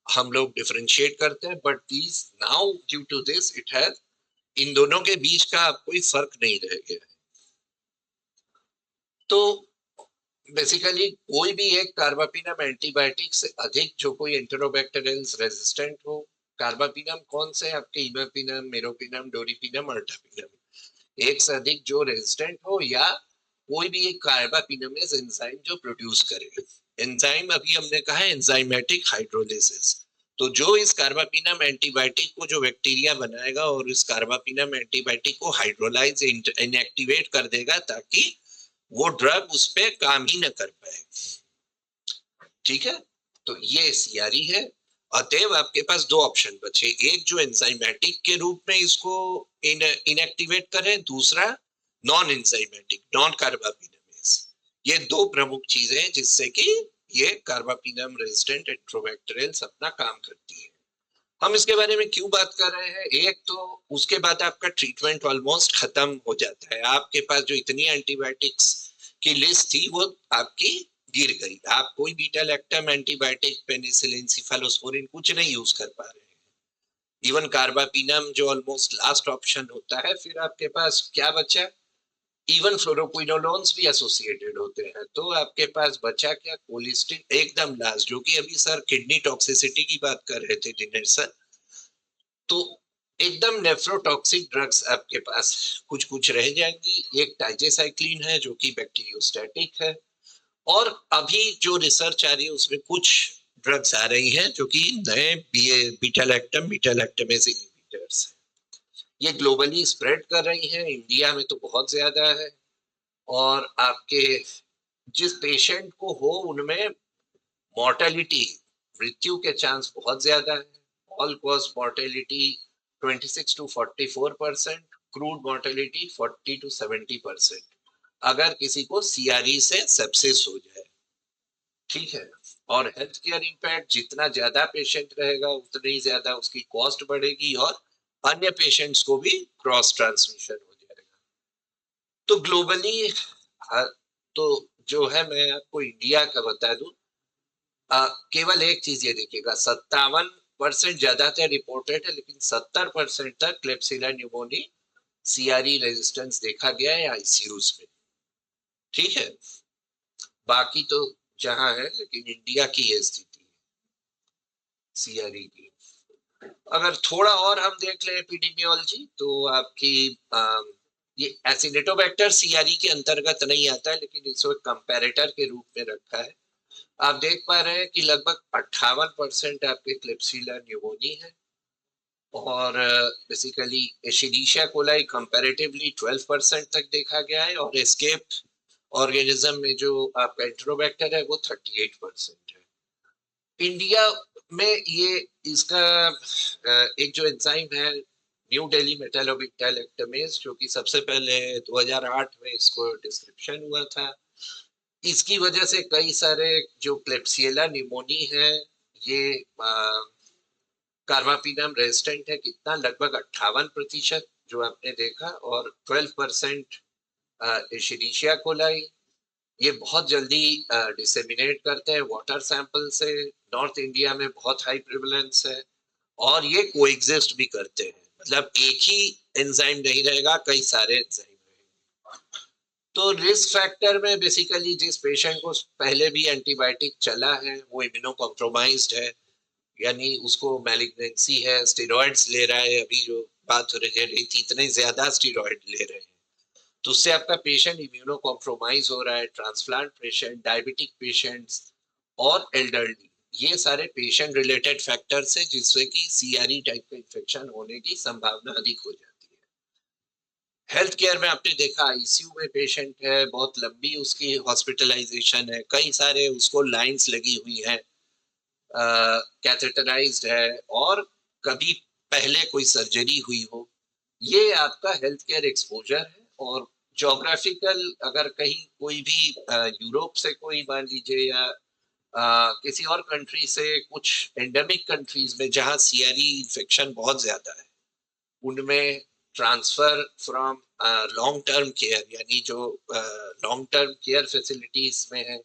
हम लोग डिफरेंशिएट करते हैं, but these now due to this it has, इन दोनों के बीच का कोई फर्क नहीं रह गया है। तो बेसिकली कोई भी एक कार्बापिनम एंटीबायोटिक से अधिक जो कोई एंटेरोबैक्टीरियल्स रेजिस्टेंट हो, कार्बापिनम कौन से? आपके इमापिनम, मेरोपिनम, डोरिपिनम, अर्टापिनम, एक से अधिक जो रेजिस्टेंट हो या कोई भी एक कार्बापिनमेज एंजाइम जो प्रोड्यूस करे। एंजाइम अभी हमने कहा है एंजाइमेटिक हाइड्रोलिसिस, तो जो इस कार्बापिनम एंटीबायोटिक को जो बैक्टीरिया बनाएगा और इस कार्बापिनम एंटीबायोटिक को हाइड्रोलाइज इनएक्टिवेट कर देगा ताकि वो ड्रग उस पे काम ही न कर पाए। ठीक है, तो ये सीआरई है। अतएव आपके पास 2 ऑप्शन बचे, एक जो एंजाइमेटिक के रूप में इसको इनएक्टिवेट करे, दूसरा नॉन एंजाइमेटिक, नॉन कार्बापिनमेज। ये 2 प्रमुख चीजें हैं जिससे कि ये कार्बापिनम रेजिस्टेंट एंट्रोबैक्टीरियल्स अपना काम करती है। हम इसके बारे में क्यों बात कर रहे हैं? एक तो उसके बाद आपका ट्रीटमेंट ऑलमोस्ट खत्म हो जाता है, आपके पास जो इतनी एंटीबायोटिक्स की लिस्ट थी वो आपकी गिर गई, आप कोई beta lactam antibiotic, penicillin, cephalosporin कुछ नहीं यूज कर पा रहे हैं। इवन कार्बापिनम जो ऑलमोस्ट लास्ट ऑप्शन होता है, फिर आपके पास क्या बचा? इवन फ्लोरोक्विनोलोन्स भी एसोसिएटेड होते हैं, तो आपके पास बचा क्या? कोलिस्टिन एकदम लास्ट, जो कि अभी सर किडनी टॉक्सिसिटी की बात कर रहे थे दिनेश सर, तो एकदम नेफ्रोटॉक्सिक ड्रग्स आपके पास कुछ कुछ रह जाएंगी। एक टाइजेसाइक्लिन है जो कि बैक्टीरियोस्टैटिक है, और अभी जो रिसर्च आ रही है उसमें कुछ ड्रग्स आ रही हैं जो कि नए beta lactam, beta lactamase inhibitors है। ये ग्लोबली स्प्रेड कर रही हैं, इंडिया में तो बहुत ज्यादा है, और आपके जिस पेशेंट को हो उनमें मॉर्टेलिटी, मृत्यु के चांस बहुत ज्यादा है। All cause mortality 26 to 44%, crude mortality 40 to 70% अगर किसी को सीआरई से सेप्सिस हो जाए। ठीक है, और हेल्थ केयर इम्पैक्ट जितना ज्यादा पेशेंट रहेगा उतनी ही ज्यादा उसकी कॉस्ट बढ़ेगी और अन्य पेशेंट्स को भी क्रॉस ट्रांसमिशन हो जाएगा। तो ग्लोबली तो जो है मैं आपको इंडिया का बता दूं, केवल एक चीज ये देखिएगा, 57% ज्यादातर रिपोर्टेड है, लेकिन 70% तक क्लेप्सिला न्यूमोनी सीआरई रेजिस्टेंस देखा गया है आईसीयूज में। ठीक है, बाकी तो जहां है, लेकिन इंडिया की ये स्थिति है सीआरई की। अगर थोड़ा और हम देख लें एपिडेमियोलॉजी, तो आपकी ये एसिनेटोबैक्टर सीआरई के अंतर्गत नहीं आता है, लेकिन इसको कंपैरेटर के रूप में रखा है। आप देख पा रहे हैं कि लगभग 58% आपके क्लेप्सिला न्यूमोनी है और बेसिकली एशिडीशिया कोलाई कंपैरेटिवली 12% तक देखा गया है और एस्केप ऑर्गेनिज्म में जो आपका एंटेरोबैक्टर है वो 38% है। इंडिया में ये इसका एक जो एंजाइम है न्यू दिल्ली मेटालोबिक्टालेक्टमेज, जो कि सबसे पहले 2008 में इसको डिस्क्रिप्शन हुआ था, इसकी वजह से कई सारे जो क्लेप्सियला न्यूमोनी है ये कार्बापिनम रेजिस्टेंट है। कितना? लगभग 58% जो आपने देखा, और 12% एशिडीशिया कोलाई। ये बहुत जल्दी डिसेमिनेट करते हैं वाटर सैंपल से, नॉर्थ इंडिया में बहुत हाई प्रिवलेंस है और ये कोएग्जिस्ट भी करते हैं, मतलब एक ही एंजाइम नहीं रहेगा, कई सारे एंजाइम रहेंगे। तो रिस्क फैक्टर में बेसिकली जिस पेशेंट को पहले भी एंटीबायोटिक चला है वो इम्यूनो कॉम्प्रोमाइज्ड है, यानी उसको मैलिग्नेंसी है, स्टेरॉइड्स ले रहा है, अभी जो बात हो रही थी इतने ज्यादा स्टेरॉइड ले रहे हैं, तो उससे आपका पेशेंट इम्यूनो कॉम्प्रोमाइज हो रहा है। ट्रांसप्लांट पेशेंट, डायबिटिक पेशेंट्स और एल्डरली, ये सारे पेशेंट रिलेटेड फैक्टर्स हैं जिससे कि सीआरई टाइप का इन्फेक्शन होने की संभावना अधिक हो जाती है। हेल्थ केयर में आपने देखा आईसीयू में पेशेंट है, बहुत लंबी उसकी हॉस्पिटलाइजेशन है, कई सारे उसको लाइंस लगी हुई है, कैथेटराइज्ड है और कभी पहले कोई सर्जरी हुई हो। ये आपका हेल्थ केयर एक्सपोजर है। और जोग्राफिकल, अगर कहीं कोई भी यूरोप से कोई मान लीजिए या किसी और कंट्री से, कुछ एंडेमिक कंट्रीज में जहां सीआरई इन्फेक्शन बहुत ज्यादा है, उनमें transfer from long term care, यानी जो लॉन्ग टर्म केयर फैसिलिटीज में है,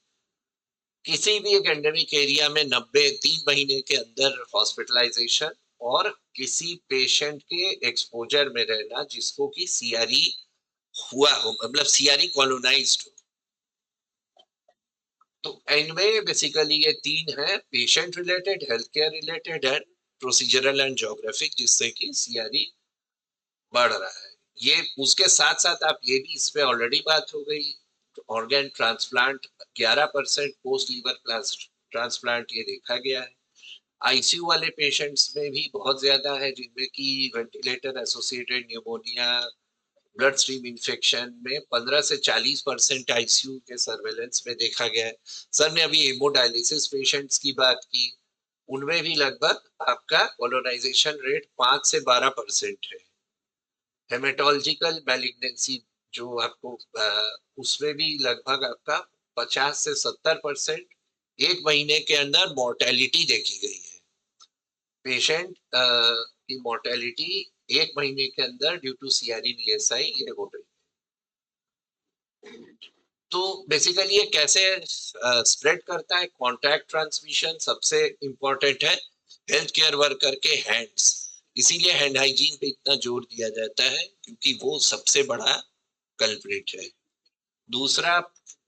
किसी भी एक एंडेमिक एरिया में 3 महीने के अंदर हॉस्पिटलाइजेशन और किसी पेशेंट के एक्सपोजर में रहना जिसको कि सीआरई हुआ हो, मतलब सीआरई कॉलोनाइज्ड हो। तो इनमें बेसिकली ये 3 है, patient related, health care related and procedural and geographic, जिससे कि सीआरई बढ़ रहा है। ये उसके साथ साथ आप ये भी, इस पे ऑलरेडी बात हो गई, organ transplant 11% post liver transplant ये देखा गया है। आईसीयू वाले पेशेंट्स में भी बहुत ज्यादा है, जिनमें कि ventilator associated pneumonia, blood stream infection में 15 से 40% आईसीयू के सर्वेलेंस में देखा गया है। सर ने अभी हेमोडायलिसिस पेशेंट्स की बात की, उनमें भी लगभग आपका कोलोनाइजेशन रेट 5 से 12% है। हेमेटोलॉजिकल मैलिग्नेंसी जो आपको उसमें भी लगभग आपका 50 से 70% एक महीने के अंदर मोर्टेलिटी देखी गई है। पेशेंट की मोर्टेलिटी एक महीने के अंदर ड्यू टू सीआरई वीएसआई ये हो रही है। तो बेसिकली ये कैसे स्प्रेड करता है? कॉन्टैक्ट ट्रांसमिशन सबसे इम्पोर्टेंट है, हेल्थ केयर वर्कर के हैंड्स, इसीलिए हैंड हाइजीन पे इतना जोर दिया जाता है क्योंकि वो सबसे बड़ा कल्प्रिट है। दूसरा,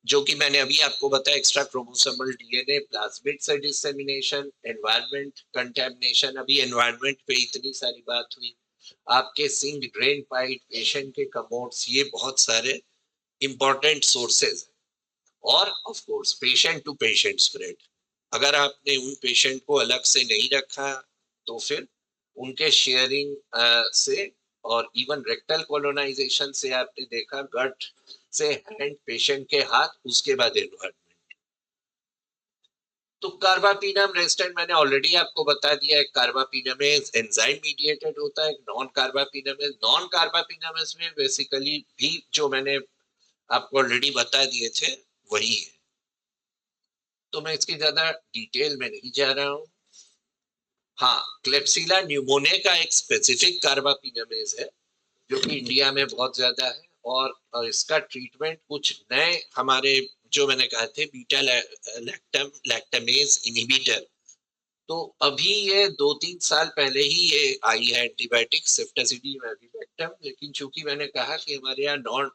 जो कि मैंने अभी आपको बताया, एक्स्ट्रा क्रोमोसोमल डीएनए, प्लाज्मिड से डिसेमिनेशन, एनवायरनमेंट कंटेमिनेशन, अभी एनवायरनमेंट पे इतनी सारी बात हुई, आपके सिंक, ड्रेन पाइप, पेशेंट के कमोड्स, ये बहुत सारे इंपॉर्टेंट सोर्सेज हैं। और of course patient to patient spread, अगर आपने उन पेशेंट को अलग से नहीं रखा तो फिर उनके शेयरिंग से और इवन रेक्टल कॉलोनाइजेशन से आपने देखा, गट से हैंड, पेशेंट के हाथ, उसके बाद एनवायरनमेंट। तो कार्बापिनम रेजिस्टेंट मैंने ऑलरेडी आपको बता दिया है, कार्बापिनम एंजाइम मीडिएटेड होता है, नॉन कार्बापिनम में बेसिकली भी जो मैंने आपको ऑलरेडी बता दिए थे वही है। तो मैं इसकी ज्यादा डिटेल में नहीं जा रहा हूँ। हाँ, क्लेप्सिला न्यूमोनिया का एक स्पेसिफिक कार्बापिनेमेज है जो कि इंडिया में बहुत ज्यादा है, और इसका ट्रीटमेंट कुछ नए हमारे जो मैंने कहा थे बीटा लैक्टमेज इनहिबिटर, तो अभी ये 2-3 साल पहले ही ये आई है एंटीबायोटिक सेफ्टासिडीम एविबैक्टम, लेकिन चूंकि मैंने कहा कि हमारे यहाँ नॉन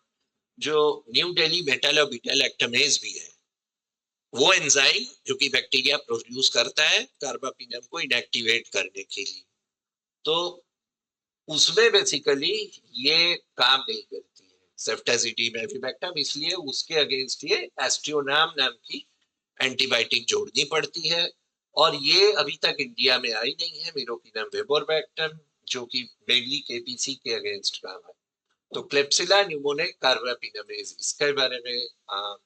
जो न्यू दिल्ली बेटा बीटा लैक्टमेज भी है, वो एंजाइम जो कि बैक्टीरिया प्रोड्यूस करता है कार्बापिनम को इनएक्टिवेट करने के लिए, तो उसमें बेसिकली ये काम नहीं करती है सेफ्टासिडीम एविबैक्टम, इसलिए उसके अगेंस्ट ये एस्ट्रोनाम नाम की एंटीबायोटिक जोड़नी पड़ती है, और ये अभी तक इंडिया में आई नहीं है मीरोपिनम वेबोरबैक्टम, जो कि मेनली केपीसी के अगेंस्ट काम है। तो क्लेप्सिला न्यूमोनिया कार्बापिनेमेज, इसके बारे में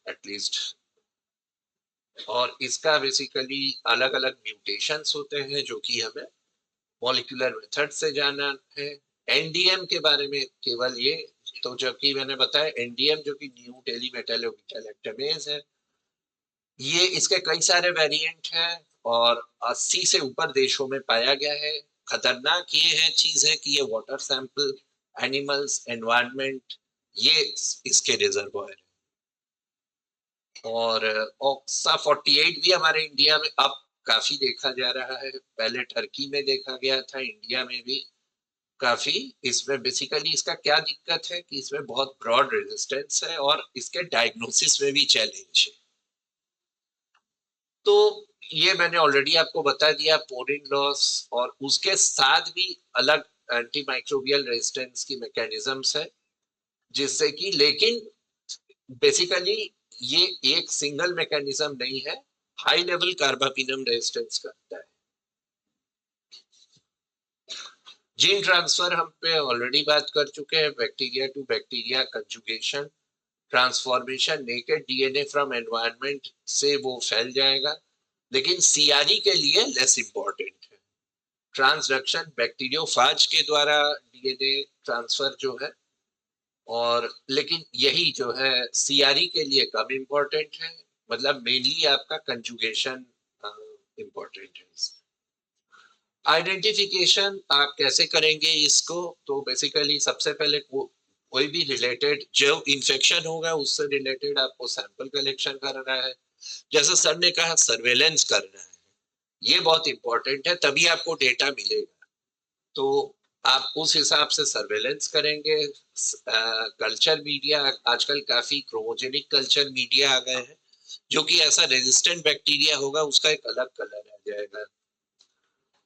एटलीस्ट, और इसका बेसिकली अलग अलग म्यूटेशंस होते हैं जो कि हमें मॉलिक्यूलर मेथड से जाना है। एनडीएम के बारे में केवल ये, तो जबकि मैंने बताया एनडीएम जो कि न्यू दिल्ली मेटालोबिटालैक्टमेज है, ये इसके कई सारे वेरिएंट हैं और 80 से ऊपर देशों में पाया गया है। खतरनाक ये है चीज है कि ये वाटर सैंपल, एनिमल्स, एनवायरनमेंट, ये इसके रिजर्वॉयर है। और ऑक्सा 48 भी हमारे इंडिया में अब काफी देखा जा रहा है, पहले टर्की में देखा गया था, इंडिया में भी काफी। इसमें बेसिकली इसका क्या दिक्कत है कि इसमें बहुत ब्रॉड रेजिस्टेंस है और इसके डायग्नोसिस में भी चैलेंज है। तो ये मैंने ऑलरेडी आपको बता दिया पोरिन लॉस, और उसके साथ भी अलग एंटी माइक्रोबियल रेजिस्टेंस की मैकेनिज्म्स है, जिससे कि, लेकिन बेसिकली ये एक सिंगल मैकेनिज्म नहीं है, हाई लेवल कार्बापिनम रेजिस्टेंस करता है। जीन ट्रांसफर हम पे ऑलरेडी बात कर चुके हैं, bacteria to bacteria conjugation, transformation, naked DNA from environment से वो फैल जाएगा, लेकिन सीआरई के लिए लेस इंपॉर्टेंट है। ट्रांसडक्शन बैक्टीरियोफाज के द्वारा डीएनए ट्रांसफर जो है, और लेकिन यही जो है सीआरई के लिए कम इंपॉर्टेंट है, मतलब मेनली आपका कंजुगेशन इंपॉर्टेंट है। आइडेंटिफिकेशन आप कैसे करेंगे इसको, तो बेसिकली सबसे पहले कोई भी रिलेटेड जो इन्फेक्शन होगा उससे रिलेटेड आपको सैंपल कलेक्शन करना है। जैसे सर ने कहा सर्वेलेंस करना है, ये बहुत इंपॉर्टेंट है, तभी आपको डेटा मिलेगा। तो आप उस हिसाब से सर्वेलेंस करेंगे। कल्चर मीडिया, आजकल काफी क्रोमोजेनिक कल्चर मीडिया आ गए हैं, जो कि ऐसा रेजिस्टेंट बैक्टीरिया होगा उसका एक अलग कलर आ जाएगा।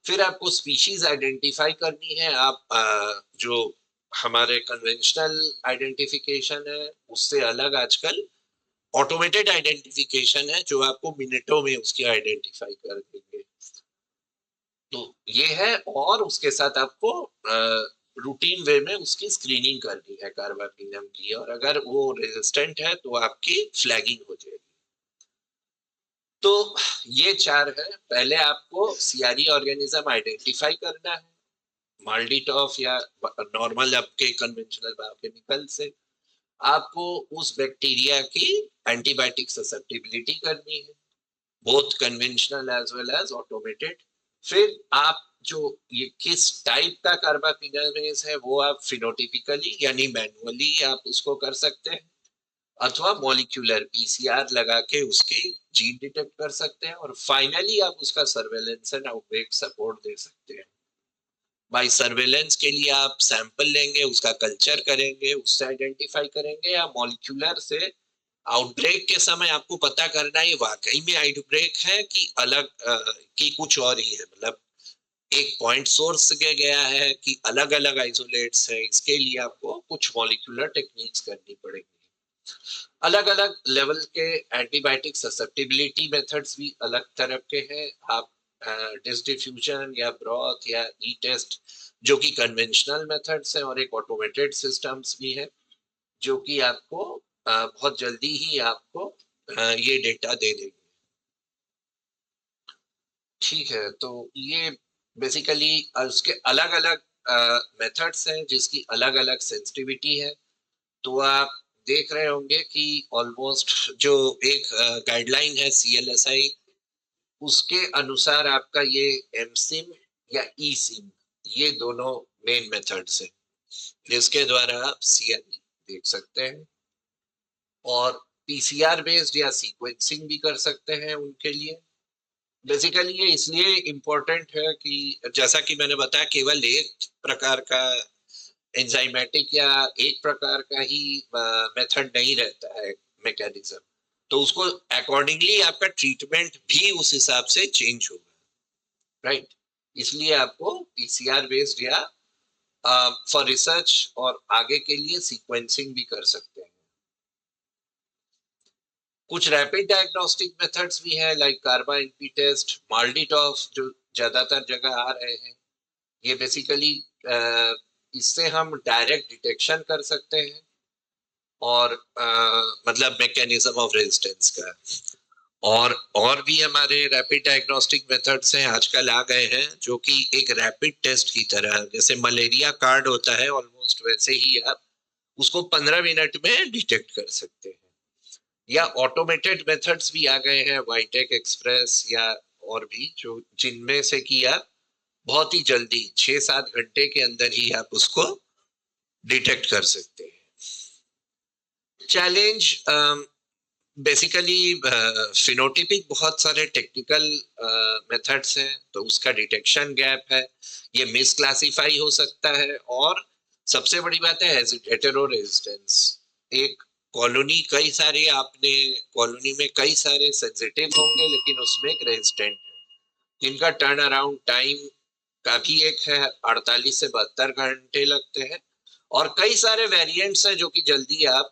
फिर आपको स्पीशीज आइडेंटिफाई करनी है। आप जो हमारे कन्वेंशनल आइडेंटिफिकेशन है उससे अलग आजकल ऑटोमेटेड आइडेंटिफिकेशन है, जो आपको मिनटों में उसकी आइडेंटिफाई कर देंगे। तो ये है, और उसके साथ आपको रूटीन वे में उसकी स्क्रीनिंग करनी है कार्बापिनम की, और अगर वो रेजिस्टेंट है तो आपकी फ्लैगिंग हो जाएगी। तो ये 4 है। पहले आपको सीआरई ऑर्गेनिज्म आइडेंटिफाई करना है, माल्डीटॉफ या नॉर्मल आपके कन्वेंशनल बायोकेमिकल से। आपको उस बैक्टीरिया की एंटीबायोटिक ससेप्टिबिलिटी करनी है, both conventional as well as automated. फिर आप जो ये किस टाइप का कार्बापिनेमेज है वो आप फिनोटिपिकली यानी मैनुअली आप उसको कर सकते हैं, अथवा मॉलिक्यूलर पीसीआर लगा के उसकी जीन डिटेक्ट कर सकते हैं, और फाइनली आप उसका सर्वेलेंस एंड आउटब्रेक सपोर्ट दे सकते हैं। बाय सर्वेलेंस के लिए आप सैंपल लेंगे, उसका कल्चर करेंगे, उससे आइडेंटिफाई करेंगे, या मॉलिक्यूलर से आउटब्रेक के समय आपको पता करना है वाकई में आउटब्रेक है कि अलग कि कुछ और ही है, मतलब एक पॉइंट सोर्स से गया है कि अलग अलग आइसोलेट्स है। इसके लिए आपको कुछ मॉलिक्यूलर टेक्निक्स करनी पड़ेगी। अलग अलग लेवल के एंटीबायोटिक ससेप्टिबिलिटी मेथड्स भी अलग तरह के हैं। आप डिफ्यूजन या ब्रॉथ या ई टेस्ट जो कि कन्वेंशनल मेथड्स हैं, और एक ऑटोमेटेड सिस्टम्स भी है जो कि आपको बहुत जल्दी ही आपको ये डेटा दे देंगे। ठीक है, तो ये बेसिकली उसके अलग अलग मेथड्स हैं जिसकी अलग अलग सेंसिटिविटी है। तो आप देख रहे होंगे कि ऑलमोस्ट जो एक गाइडलाइन है CLSI, उसके अनुसार आपका ये MSIM या eSIM, ये दोनों मेन मेथड्स हैं जिसके द्वारा आप CRE देख सकते हैं, और PCR बेस्ड या सीक्वेंसिंग भी कर सकते हैं उनके लिए। बेसिकली ये इसलिए इम्पोर्टेंट है कि जैसा कि मैंने बताया, केवल एक प्रकार का एंजाइमेटिक या एक प्रकार का ही मेथड नहीं रहता है, मैकेनिज्म, तो उसको अकॉर्डिंगली आपका ट्रीटमेंट भी उस हिसाब से चेंज होगा, राइट। इसलिए आपको PCR बेस्ड या फॉर रिसर्च और आगे के लिए सीक्वेंसिंग भी कर सकते हैं। कुछ रैपिड डायग्नोस्टिक मेथड्स भी हैं, लाइक कार्बा NP टेस्ट, माल्डिटॉफ, जो ज्यादातर जगह आ रहे हैं। ये बेसिकली इससे हम डायरेक्ट डिटेक्शन कर सकते हैं और मतलब मैकेनिज्म ऑफ रेजिस्टेंस का। और भी हमारे रैपिड डायग्नोस्टिक मेथड्स हैं, आजकल आ गए हैं, जो कि एक रैपिड टेस्ट की तरह, जैसे मलेरिया कार्ड होता है ऑलमोस्ट वैसे ही आप उसको 15 मिनट में डिटेक्ट कर सकते हैं। या ऑटोमेटेड मेथड्स भी आ गए हैं, वाइटेक एक्सप्रेस या और भी, जो जिनमें से कि आप बहुत ही जल्दी 6-7 घंटे के अंदर ही आप उसको डिटेक्ट कर सकते हैं। चैलेंज बेसिकली फिनोटिपिक बहुत सारे टेक्निकल मेथड्स हैं, तो उसका डिटेक्शन गैप है, ये मिसक्लासिफाई हो सकता है। और सबसे बड़ी बात है हेटेरो रेजिस्टेंस। एक कॉलोनी, कई सारे आपने कॉलोनी में कई सारे सेंसिटिव होंगे, लेकिन उसमें एक रेजिस्टेंट है, जिनका टर्न अराउंड टाइम का भी एक है 48 से 72 घंटे लगते हैं, और कई सारे वेरिएंट्स हैं जो कि जल्दी आप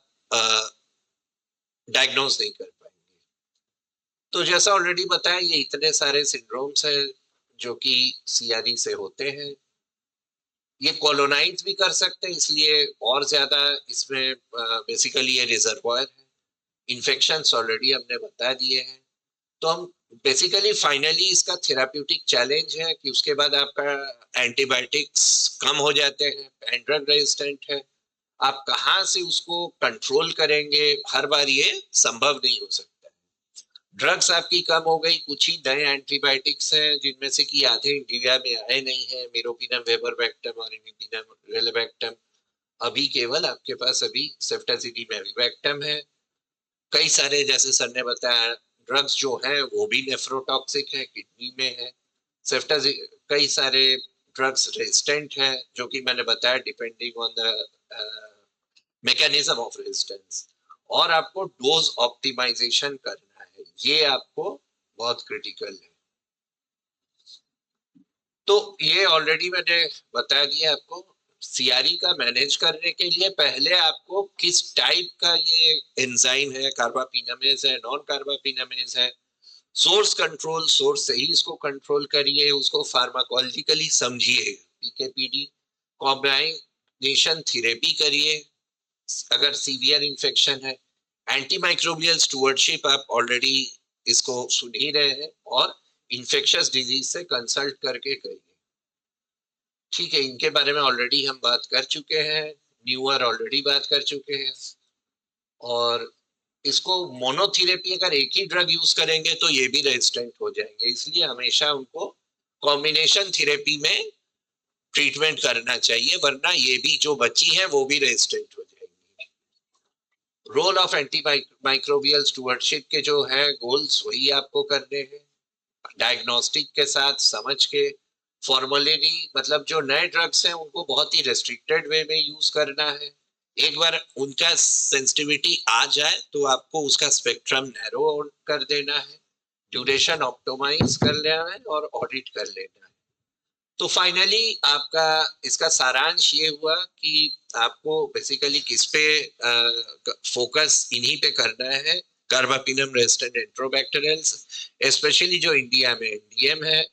डायग्नोज नहीं कर पाएंगे। तो जैसा ऑलरेडी बताया, ये इतने सारे सिंड्रोम्स हैं जो कि CRE से होते हैं। ये कॉलोनाइज भी कर सकते हैं, इसलिए और ज्यादा इसमें बेसिकली ये रिजर्वायर है। इन्फेक्शंस ऑलरेडी हमने बता दिए हैं। तो हम बेसिकली फाइनली इसका थेराप्यूटिक चैलेंज है कि उसके बाद आपका एंटीबायोटिक्स कम हो जाते हैं, एंड ड्रग रेजिस्टेंट है, आप कहाँ से उसको कंट्रोल करेंगे, हर बार ये संभव नहीं हो सकता है। ड्रग्स आपकी कम हो गई, कुछ ही नए एंटीबायोटिक्स हैं जिनमें से कि आधे इंडिया में आए नहीं है, मेरोपिनम, वेबरवैक्टम और इमिपिनम, रेलेवैक्टम। अभी केवल आपके पास अभी सेफ्टाजिडिम, एविवैक्टम है। कई सारे, जैसे सर ने बताया, ड्रग्स जो हैं वो भी नेफ्रोटॉक्सिक है, किडनी में है। कई सारे ड्रग्स रेजिस्टेंट है, जो कि मैंने बताया depending on the mechanism of resistance. और आपको डोज ऑप्टिमाइजेशन करना है, ये आपको बहुत क्रिटिकल है। तो ये ऑलरेडी मैंने बता दिया आपको। CRE का मैनेज करने के लिए पहले आपको किस टाइप का ये एंजाइम है, कार्बापिनामेज है, नॉन कार्बापिनामेज है, सोर्स कंट्रोल, सोर्स से ही इसको कंट्रोल करिए, उसको फार्माकोलॉजिकली समझिए, PK/PD कॉम्बिनेशन थेरेपी करिए अगर सीवियर इन्फेक्शन है। एंटीमाइक्रोबियल स्टुवर्डशिप आप ऑलरेडी इसको सुन ही रहे हैं, और इन्फेक्शियस डिजीज से कंसल्ट करके करिए। ठीक है, इनके बारे में ऑलरेडी हम बात कर चुके हैं, न्यूअर ऑलरेडी बात कर चुके हैं। और इसको मोनोथेरेपी अगर एक ही ड्रग यूज करेंगे तो ये भी रेजिस्टेंट हो जाएंगे, इसलिए हमेशा उनको कॉम्बिनेशन थेरेपी में ट्रीटमेंट करना चाहिए, वरना ये भी जो बची है वो भी रेजिस्टेंट हो जाएंगी। रोल ऑफ एंटीमाइक्रोबियल स्टुवर्डशिप के जो है गोल्स, वही आपको करने हैं, डायग्नोस्टिक के साथ समझ के। फॉर्मुलेरी मतलब जो नए ड्रग्स हैं उनको बहुत ही रेस्ट्रिक्टेड वे में यूज करना है। एक बार उनका सेंसिटिविटी आ जाए तो आपको उसका स्पेक्ट्रम नैरो कर देना है, ड्यूरेशन ऑप्टिमाइज कर लेना है और ऑडिट कर लेना है। तो फाइनली आपका इसका सारांश ये हुआ कि आपको बेसिकली किस पे फोकस इन्हीं पे करना है, कार्बापिनम रेजिस्टेंट एंट्रोबैक्टीरियल्स, स्पेशली जो इंडिया में NDM है।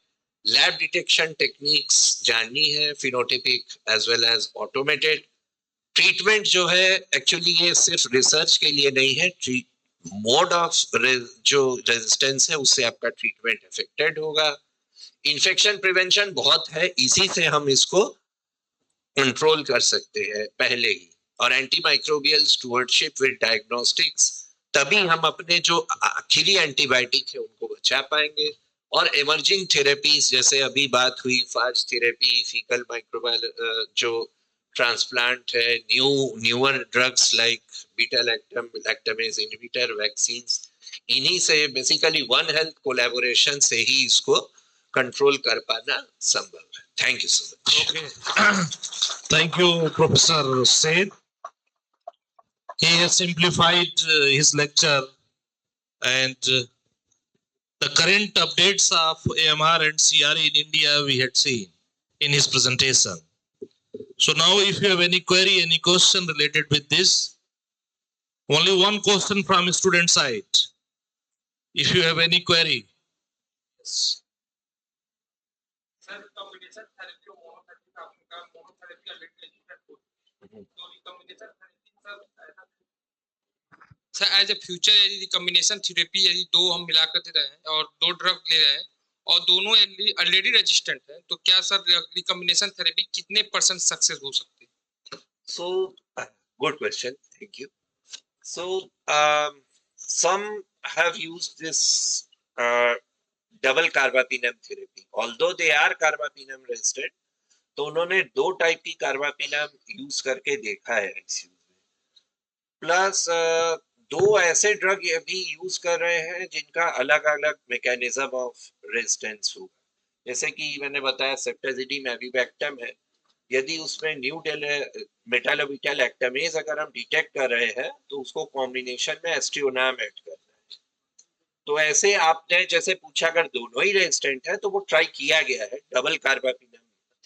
लैब डिटेक्शन टेक्निक्स जाननी है, phenotypic as well as automated. Treatment जो है एक्चुअली ये सिर्फ रिसर्च के लिए नहीं है, मोड ऑफ जो रेजिस्टेंस है उससे आपका ट्रीटमेंट अफेक्टेड होगा। इन्फेक्शन प्रिवेंशन बहुत है, इसी से हम इसको कंट्रोल कर सकते हैं पहले ही। और एंटीमाइक्रोबियल स्टुअर्डशिप विद डायग्नोस्टिक्स, तभी हम अपने जो आखिरी एंटीबायोटिक है उनको बचा पाएंगे। और इमर्जिंग थेरेपीज जैसे अभी बात हुई फाज थेरेपी, फीकल माइक्रोबायल जो ट्रांसप्लांट है, newer drugs like beta lactam, lactamase inhibitor, vaccines, इन्हीं से बेसिकली वन हेल्थ कोलैबोरेशन से ही इसको कंट्रोल कर पाना संभव है। Thank you so much. Okay. Thank you, Professor Said. He has simplified his lecture, and the current updates of AMR and CRE in India we had seen in his presentation. So now if you have any query, any question related with this, only one question from student side. If you have any query. Yes. Sir as a future यदि recombination therapy यदि दो हम मिलाकर दे रहे हैं और दो drug ले रहे हैं और दोनों ऑलरेडी रजिस्टर्ड है, तो क्या सर रिकॉम्बिनेशन थेरेपी कितने % सक्सेस हो सकती है? So, good question. Thank you. So, some have used this double carbapenem therapy. Although they are carbapenem resistant, तो उन्होंने 2 टाइप की कार्बापेनम यूज करके देखा है ICU में। प्लस 2 ऐसे ड्रग अभी यूज कर रहे हैं जिनका अलग अलग मैकेनिज्म ऑफ रेजिस्टेंस होगा। जैसे कि मैंने बताया सेप्टाजिडिम एविबैक्टम है, यदि उसमें न्यू मेटालोबिटल एक्टामेज अगर हम डिटेक्ट कर रहे हैं तो उसको कॉम्बिनेशन में एस्ट्रियोनाम ऐड करना है। तो ऐसे आपने जैसे पूछा अगर दोनों ही रेजिस्टेंट है तो वो ट्राई किया गया है डबल कार्बापेनम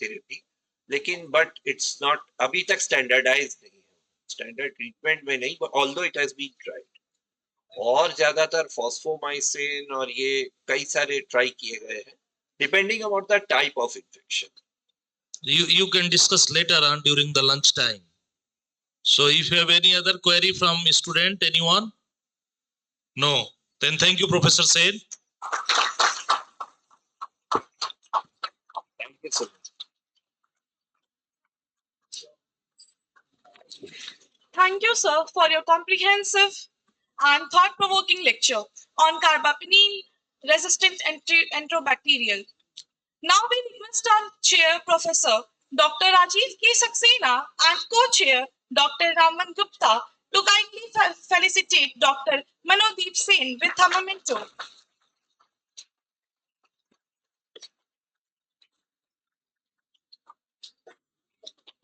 थेरेपी, लेकिन बट इट्स नॉट अभी तक स्टैंडर्डाइज नहीं है, स्टैंडर्ड ट्रीटमेंट में नहीं, although it has been tried. और ज्यादातर फॉस्फोमाइसिन और ये कई सारे ट्राई किए गए हैं depending about the type of infection. You can discuss later on during the lunch time. So if you have any other query from student, anyone? No. Then thank you, Professor Said. Thank you so much. Thank you, sir, for your comprehensive and thought-provoking lecture on carbapenem-resistant enterobacterial. Now we request our chair, Professor Dr. Rajiv K. Saxena, and co-chair Dr. Raman Gupta, to kindly felicitate Dr. Manodeep Sen with a memento.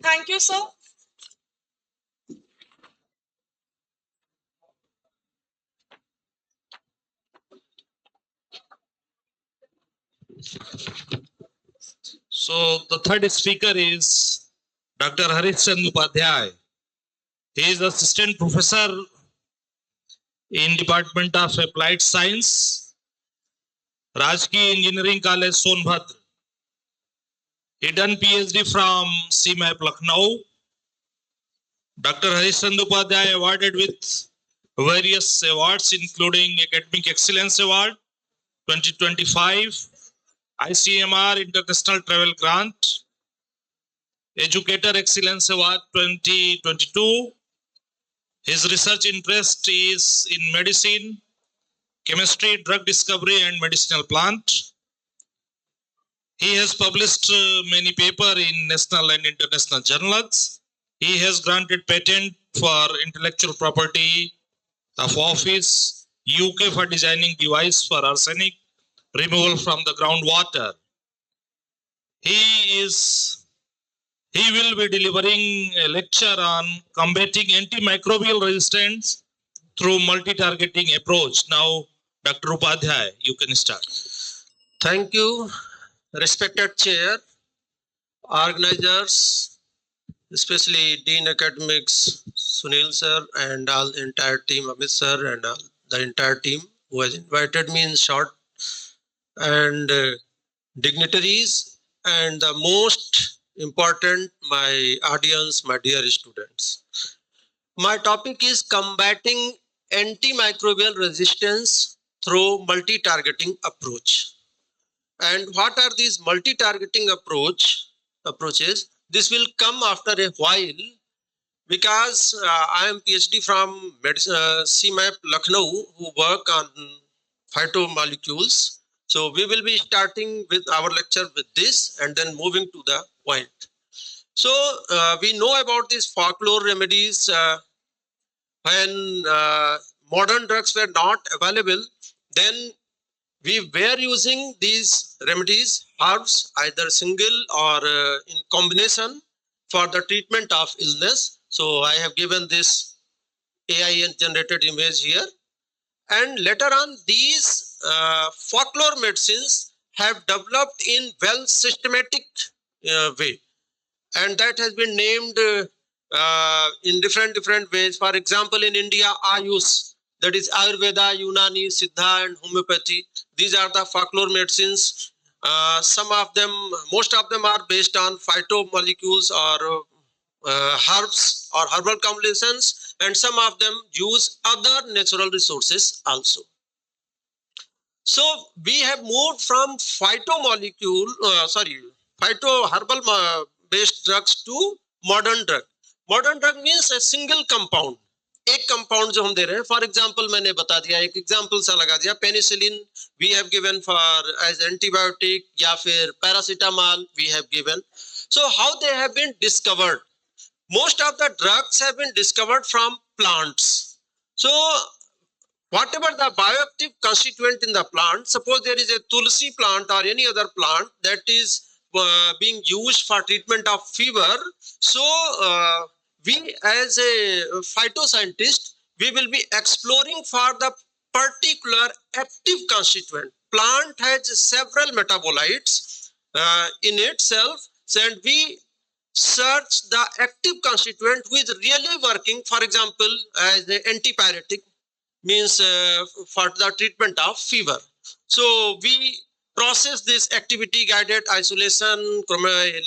Thank you, sir. So the third speaker is Dr. Harishchand Upadhyay. He is assistant professor in Department of Applied Science, Rajki Engineering College, Sonbhadra. He done PhD from CMAP Lucknow. Dr. Harishchand Upadhyay awarded with various awards including Academic Excellence Award 2025, ICMR International Travel Grant, Educator Excellence Award 2022. His research interest is in medicine, chemistry, drug discovery, and medicinal plant. He has published many papers in national and international journals. He has granted patent for intellectual property of office, UK for designing device for arsenic removal from the groundwater. He will be delivering a lecture on combating antimicrobial resistance through multi-targeting approach. Now, Dr. Upadhyay, you can start. Thank you, respected chair, organizers, especially Dean Academics Sunil sir and all the entire team, Amit sir and the entire team who has invited me in short, and dignitaries, and the most important, my audience, my dear students. My topic is combating antimicrobial resistance through multi-targeting approach. And what are these multi-targeting approaches? This will come after a while because I am PhD from CMAP Lucknow, who work on phytomolecules. So we will be starting with our lecture with this and then moving to the point. So we know about these folklore remedies when modern drugs were not available, then we were using these remedies, herbs, either single or in combination for the treatment of illness. So I have given this AI generated image here. And later on, these folklore medicines have developed in well systematic way. And that has been named in different ways. For example, in India, Ayush, that is Ayurveda, Unani, Siddha, and homeopathy. These are the folklore medicines. Some of them, most of them are based on phytomolecules or herbs or herbal combinations, and some of them use other natural resources also. So we have moved from phyto herbal based drugs to modern drug. Modern drug means a single compound. एक compound जो हम दे रहे हैं, for example मैंने बता दिया, एक example सा लगा दिया, penicillin we have given for as antibiotic, या फिर paracetamol we have given. So how they have been discovered? Most of the drugs have been discovered from plants. So whatever the bioactive constituent in the plant, suppose there is a tulsi plant or any other plant that is being used for treatment of fever. So we as a phytoscientist, we will be exploring for the particular active constituent. Plant has several metabolites in itself, and we search the active constituent who is really working, for example, as an antipyretic, means for the treatment of fever. So we process this activity guided isolation,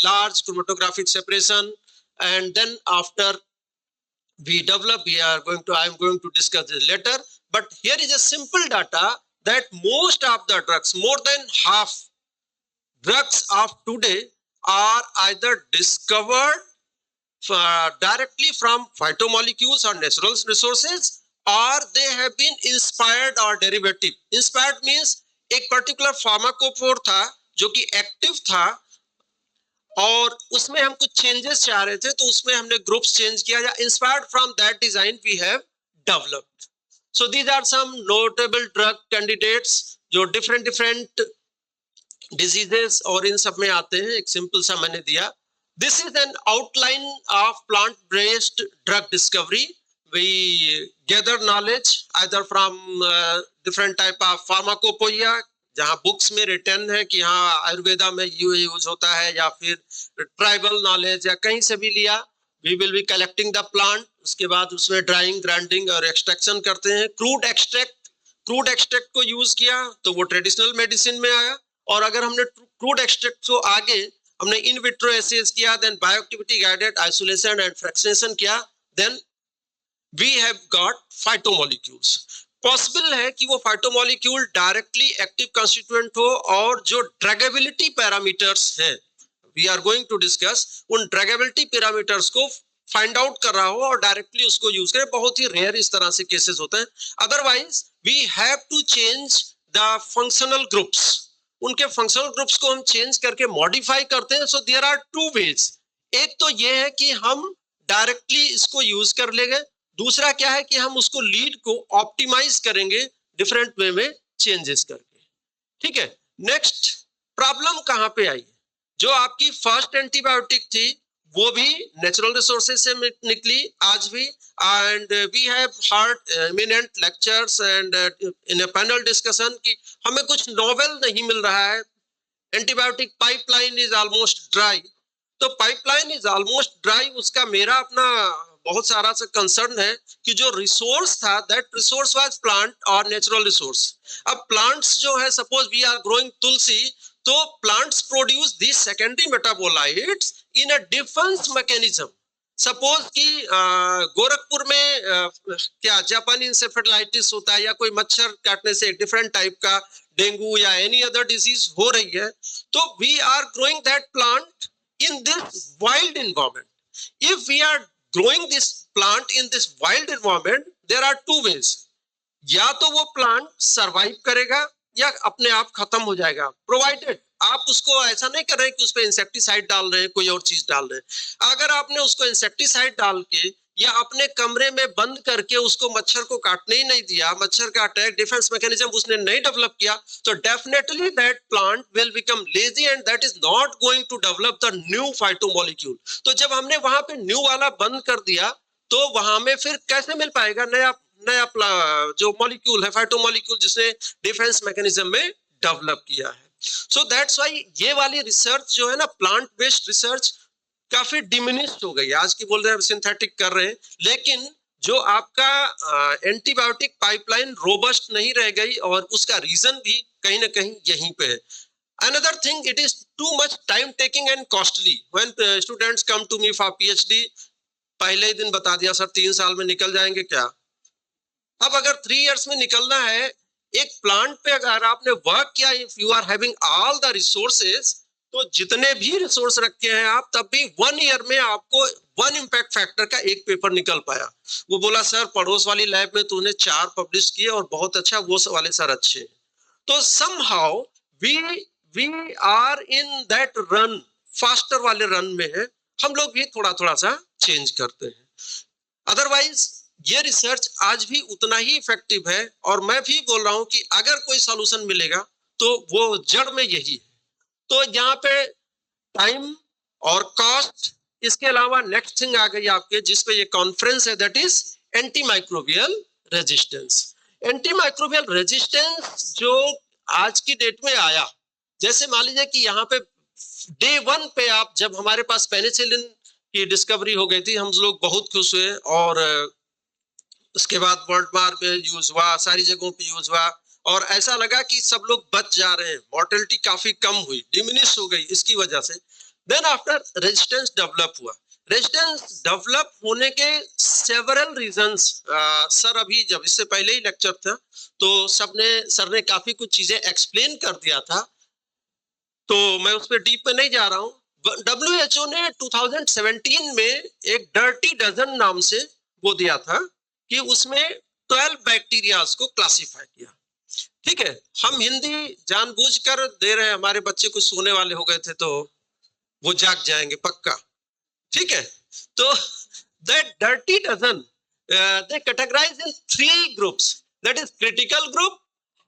large chromatographic separation, and then after we develop, I am going to discuss this later, but here is a simple data that most of the drugs, more than half drugs of today, are either discovered directly from phytomolecules or natural resources, or they have been inspired or derivative. Inspired means एक particular pharmacophore था जो कि active था और उसमें हम कुछ changes चाह रहे थे, तो उसमें हमने ग्रुप्स चेंज किया, या inspired from that design we have developed. So these are some notable drug candidates जो डिफरेंट डिजीजेस और इन सब में आते हैं. एक सिंपल सा मैंने दिया. This is an outline of plant based drug discovery. We gather knowledge either from different type of pharmacopoeia, जहां बुक्स में रिटर्न है कि हाँ आयुर्वेदा में यूज होता है, या फिर ट्राइबल नॉलेज, या कहीं से भी लिया. We will be collecting the plant, उसके बाद उसमें ड्राइंग, ग्राइंडिंग और एक्सट्रैक्शन करते हैं. क्रूड एक्सट्रैक्ट को यूज किया तो वो ट्रेडिशनल मेडिसिन में आया, और अगर हमने क्रूड एक्सट्रैक्ट को आगे हमने इन विट्रो एसेस किया, then bioactivity guided isolation and fractionation किया, then we have got phytomolecules. Possible है कि वो फाइटोमोलिक्यूल डायरेक्टली एक्टिव कंस्टिट्यूएंट हो, और जो ड्रगेबिलिटी पैरामीटर्स हैं, we are going to discuss, उन ड्रगेबिलिटी पैरामीटर्स को फाइंड आउट कर रहा हो और डायरेक्टली उसको यूज करें. बहुत ही रेयर इस तरह से केसेस होते हैं. Otherwise we have to change the functional groups. उनके फंक्शनल ग्रुप्स को हम चेंज करके मॉडिफाई करते हैं. So there are two ways. एक तो ये है कि हम डायरेक्टली इसको यूज कर लेंगे, दूसरा क्या है कि हम उसको लीड को ऑप्टिमाइज करेंगे डिफरेंट वे में चेंजेस करके. ठीक है. नेक्स्ट प्रॉब्लम कहां पे आई? जो आपकी फर्स्ट एंटीबायोटिक थी वो भी नेचुरल रिसोर्सेज से निकली आज भी, and we have heard eminent lectures and in a panel discussion कि हमें कुछ नोवेल नहीं मिल रहा है. Antibiotic pipeline is almost dry. तो पाइपलाइन इज ऑलमोस्ट ड्राई, उसका मेरा अपना बहुत सारा सा कंसर्न है कि जो रिसोर्स था, दैट रिसोर्स वाज प्लांट और नेचुरल रिसोर्स. अब प्लांट्स जो है, सपोज वी आर ग्रोइंग तुलसी, तो plants produce this secondary metabolites in a defence mechanism. Suppose कि गोरखपुर में क्या जापानी इंसेफेलाइटिस होता है, या कोई मच्छर काटने से एक डिफरेंट टाइप का डेंगू या एनी अदर डिजीज हो रही है, तो we are growing that plant in this wild environment. If we are growing this plant in this wild environment, there are two ways. या तो वो प्लांट सरवाइव करेगा या अपने आप खत्म हो जाएगा, प्रोवाइडेड आप उसको ऐसा नहीं कर रहे कि उस पर इंसेक्टिसाइड डाल रहे हैं, कोई और चीज डाल रहे हैं। अगर आपने उसको इंसेक्टिसाइड डाल के या अपने कमरे में बंद करके उसको मच्छर को काटने ही नहीं दिया, मच्छर का अटैक डिफेंस मैकेनिज्म उसने नहीं डेवलप किया, तो definitely that plant will become lazy and that is not going to develop the new phytomolecule. तो जब हमने वहां पे न्यू वाला बंद कर दिया तो वहां में फिर कैसे मिल पाएगा नया नया जो मॉलिक्यूल है, फाइटोमोलिक्यूल, जिसने डिफेंस मैकेनिज्म में डेवलप किया है। सो दैट्स व्हाई ये वाली रिसर्च जो है ना, प्लांट बेस्ड रिसर्च काफी डिमिनिश्ड हो गई। आज की बोल रहे हैं सिंथेटिक कर रहे हैं, लेकिन जो आपका एंटीबायोटिक पाइपलाइन रोबस्ट नहीं रह गई, और उसका रीजन भी कहीं ना कहीं यहीं पे है। Another thing, it is too much time taking and costly. When students come to me for PhD, पहले ही दिन बता दिया सर 3 साल में निकल जाएंगे क्या। अब अगर 3 इयर्स में निकलना है, एक प्लांट पे अगर आपने वर्क किया, if you are having all the resources, तो जितने भी रिसोर्स रखे हैं आप, तब भी 1 ईयर में आपको 1 इम्पैक्ट फैक्टर का एक पेपर निकल पाया। वो बोला सर पड़ोस वाली लैब में तूने 4 पब्लिश किए और बहुत अच्छा, वो वाले सर अच्छे हैं। तो somehow we are in that run, faster वाले रन में है, हम लोग भी थोड़ा थोड़ा सा चेंज करते हैं। अदरवाइज ये रिसर्च आज भी उतना ही इफेक्टिव है, और मैं भी बोल रहा हूं कि अगर कोई सॉल्यूशन मिलेगा तो वो जड़ में यही है। तो यहाँ पे टाइम और कॉस्ट, इसके अलावा नेक्स्ट थिंग आ गई आपके जिस पे ये कॉन्फ्रेंस है, that is anti microbial resistance. Anti microbial resistance जो आज की डेट में आया, जैसे मान लीजिए कि यहाँ पे डे 1 पे आप, जब हमारे पास पेनिसिलिन की डिस्कवरी हो गई थी, हम लोग बहुत खुश हुए, और उसके बाद वर्ल्ड वार में यूज हुआ, सारी जगहों पे यूज हुआ, और ऐसा लगा कि सब लोग बच जा रहे हैं, मॉर्टेलिटी काफी कम हुई, डिमिनिश हो गई इसकी वजह से। देन आफ्टर रेजिस्टेंस डेवलप हुआ। रेजिस्टेंस डेवलप होने के सेवरल रीजंस, सर अभी जब इससे पहले ही लेक्चर था तो सर ने काफी कुछ चीजें एक्सप्लेन कर दिया था, तो मैं उस पर डीप में नहीं जा रहा हूँ। WHO ने 2017 में एक डर्टी डजन नाम से वो दिया था कि उसमें 12 बैक्टीरियाज को क्लासिफाई किया। ठीक है, हम हिंदी जानबूझकर दे रहे हैं, हमारे बच्चे कुछ सोने वाले हो गए थे तो वो जाग जाएंगे पक्का। ठीक है, तो that dirty dozen they categorize in 3 groups, that is critical group,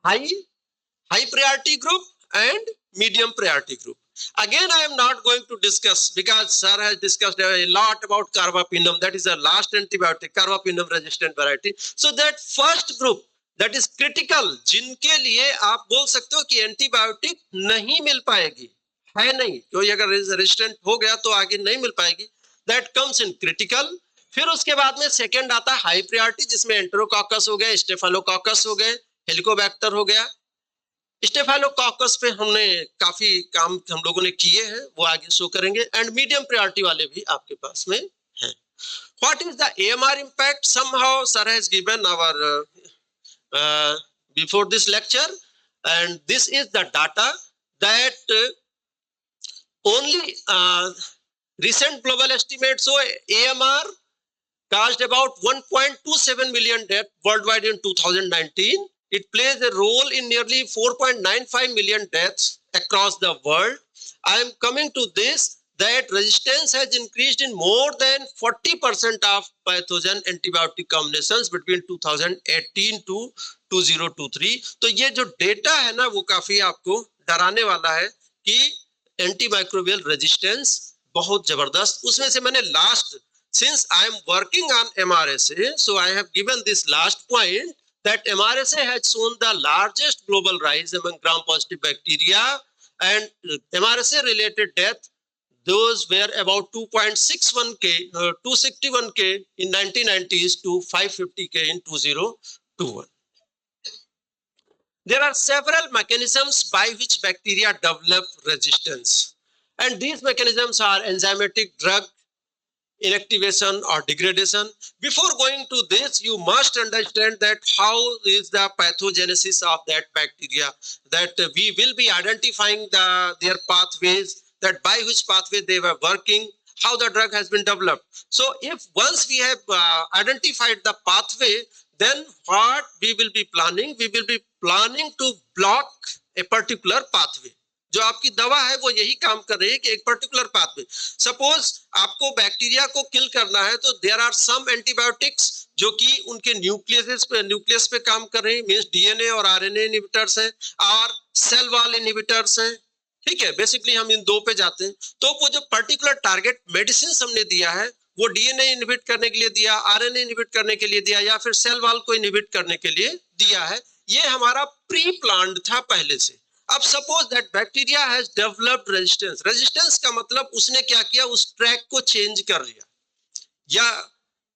high priority group and medium priority group. Again I am not going to discuss because sir has discussed a lot about carbapenem, that is the last antibiotic, carbapenem resistant variety. So that first group, that is critical, जिनके लिए आप बोल सकते हो कि antibiotic नहीं मिल पाएगी, है नहीं, कोई अगर रेजिस्टेंट हो गया तो आगे नहीं मिल पाएगी, that comes in critical. फिर उसके बाद में सेकंड आता है हाई प्रायोरिटी, जिसमें एंटेरोकॉकस हो गए, स्टेफाइलोकॉकस हो गए, हेलिकोबैक्टर हो गया। स्टेफाइलोकॉकस पे हमने काफी काम हम लोगों ने किए हैं, वो आगे शो करेंगे, एंड मीडियम प्रायोरिटी वाले भी आपके पास में हैं। What is the AMR impact? Somehow sir has given our before this lecture, and this is the data that only recent global estimates show AMR caused about 1.27 million deaths worldwide in 2019. It plays a role in nearly 4.95 million deaths across the world. I am coming to this, that resistance has increased in more than 40% of pathogen antibiotic combinations between 2018 to 2023. तो ये जो data है ना, वो काफी आपको डराने वाला है कि एंटीमाइक्रोबियल रेजिस्टेंस बहुत जबरदस्त। उसमें से मैंने last, since I am working on MRSA, so I have given this last point that MRSA has shown the largest global rise among gram-positive bacteria, and MRSA related death, those were about 261K in 1990s to 550K in 2021. There are several mechanisms by which bacteria develop resistance, and these mechanisms are enzymatic, drug inactivation or degradation. Before going to this, you must understand that how is the pathogenesis of that bacteria, that we will be identifying their pathways, that by which pathway they were working, how the drug has been developed. So if once we have identified the pathway, then what we will be planning to block a particular pathway. जो आपकी दवा है वो यही काम कर रही है कि एक पर्टिकुलर पाथवे. सपोज आपको बैक्टीरिया को किल करना है तो देयर आर सम एंटीबायोटिक्स जो कि उनके न्यूक्लियस पे काम कर रहे हैं, मींस डीएनए और आरएनए इनहिबिटर्स हैं और सेल वॉल इनहिबिटर्स हैं. ठीक है, बेसिकली हम इन दो पे जाते हैं. तो वो जो पर्टिकुलर टारगेट मेडिसिन हमने दिया है वो डीएनए इनहिबिट करने के लिए दिया, आरएनए इनहिबिट करने के लिए दिया या फिर सेल वॉल को इनहिबिट करने के लिए दिया है. ये हमारा प्री प्लान्ड था पहले से. अब suppose that bacteria has developed resistance. Resistance का मतलब उसने क्या किया, उस ट्रैक को चेंज कर लिया, या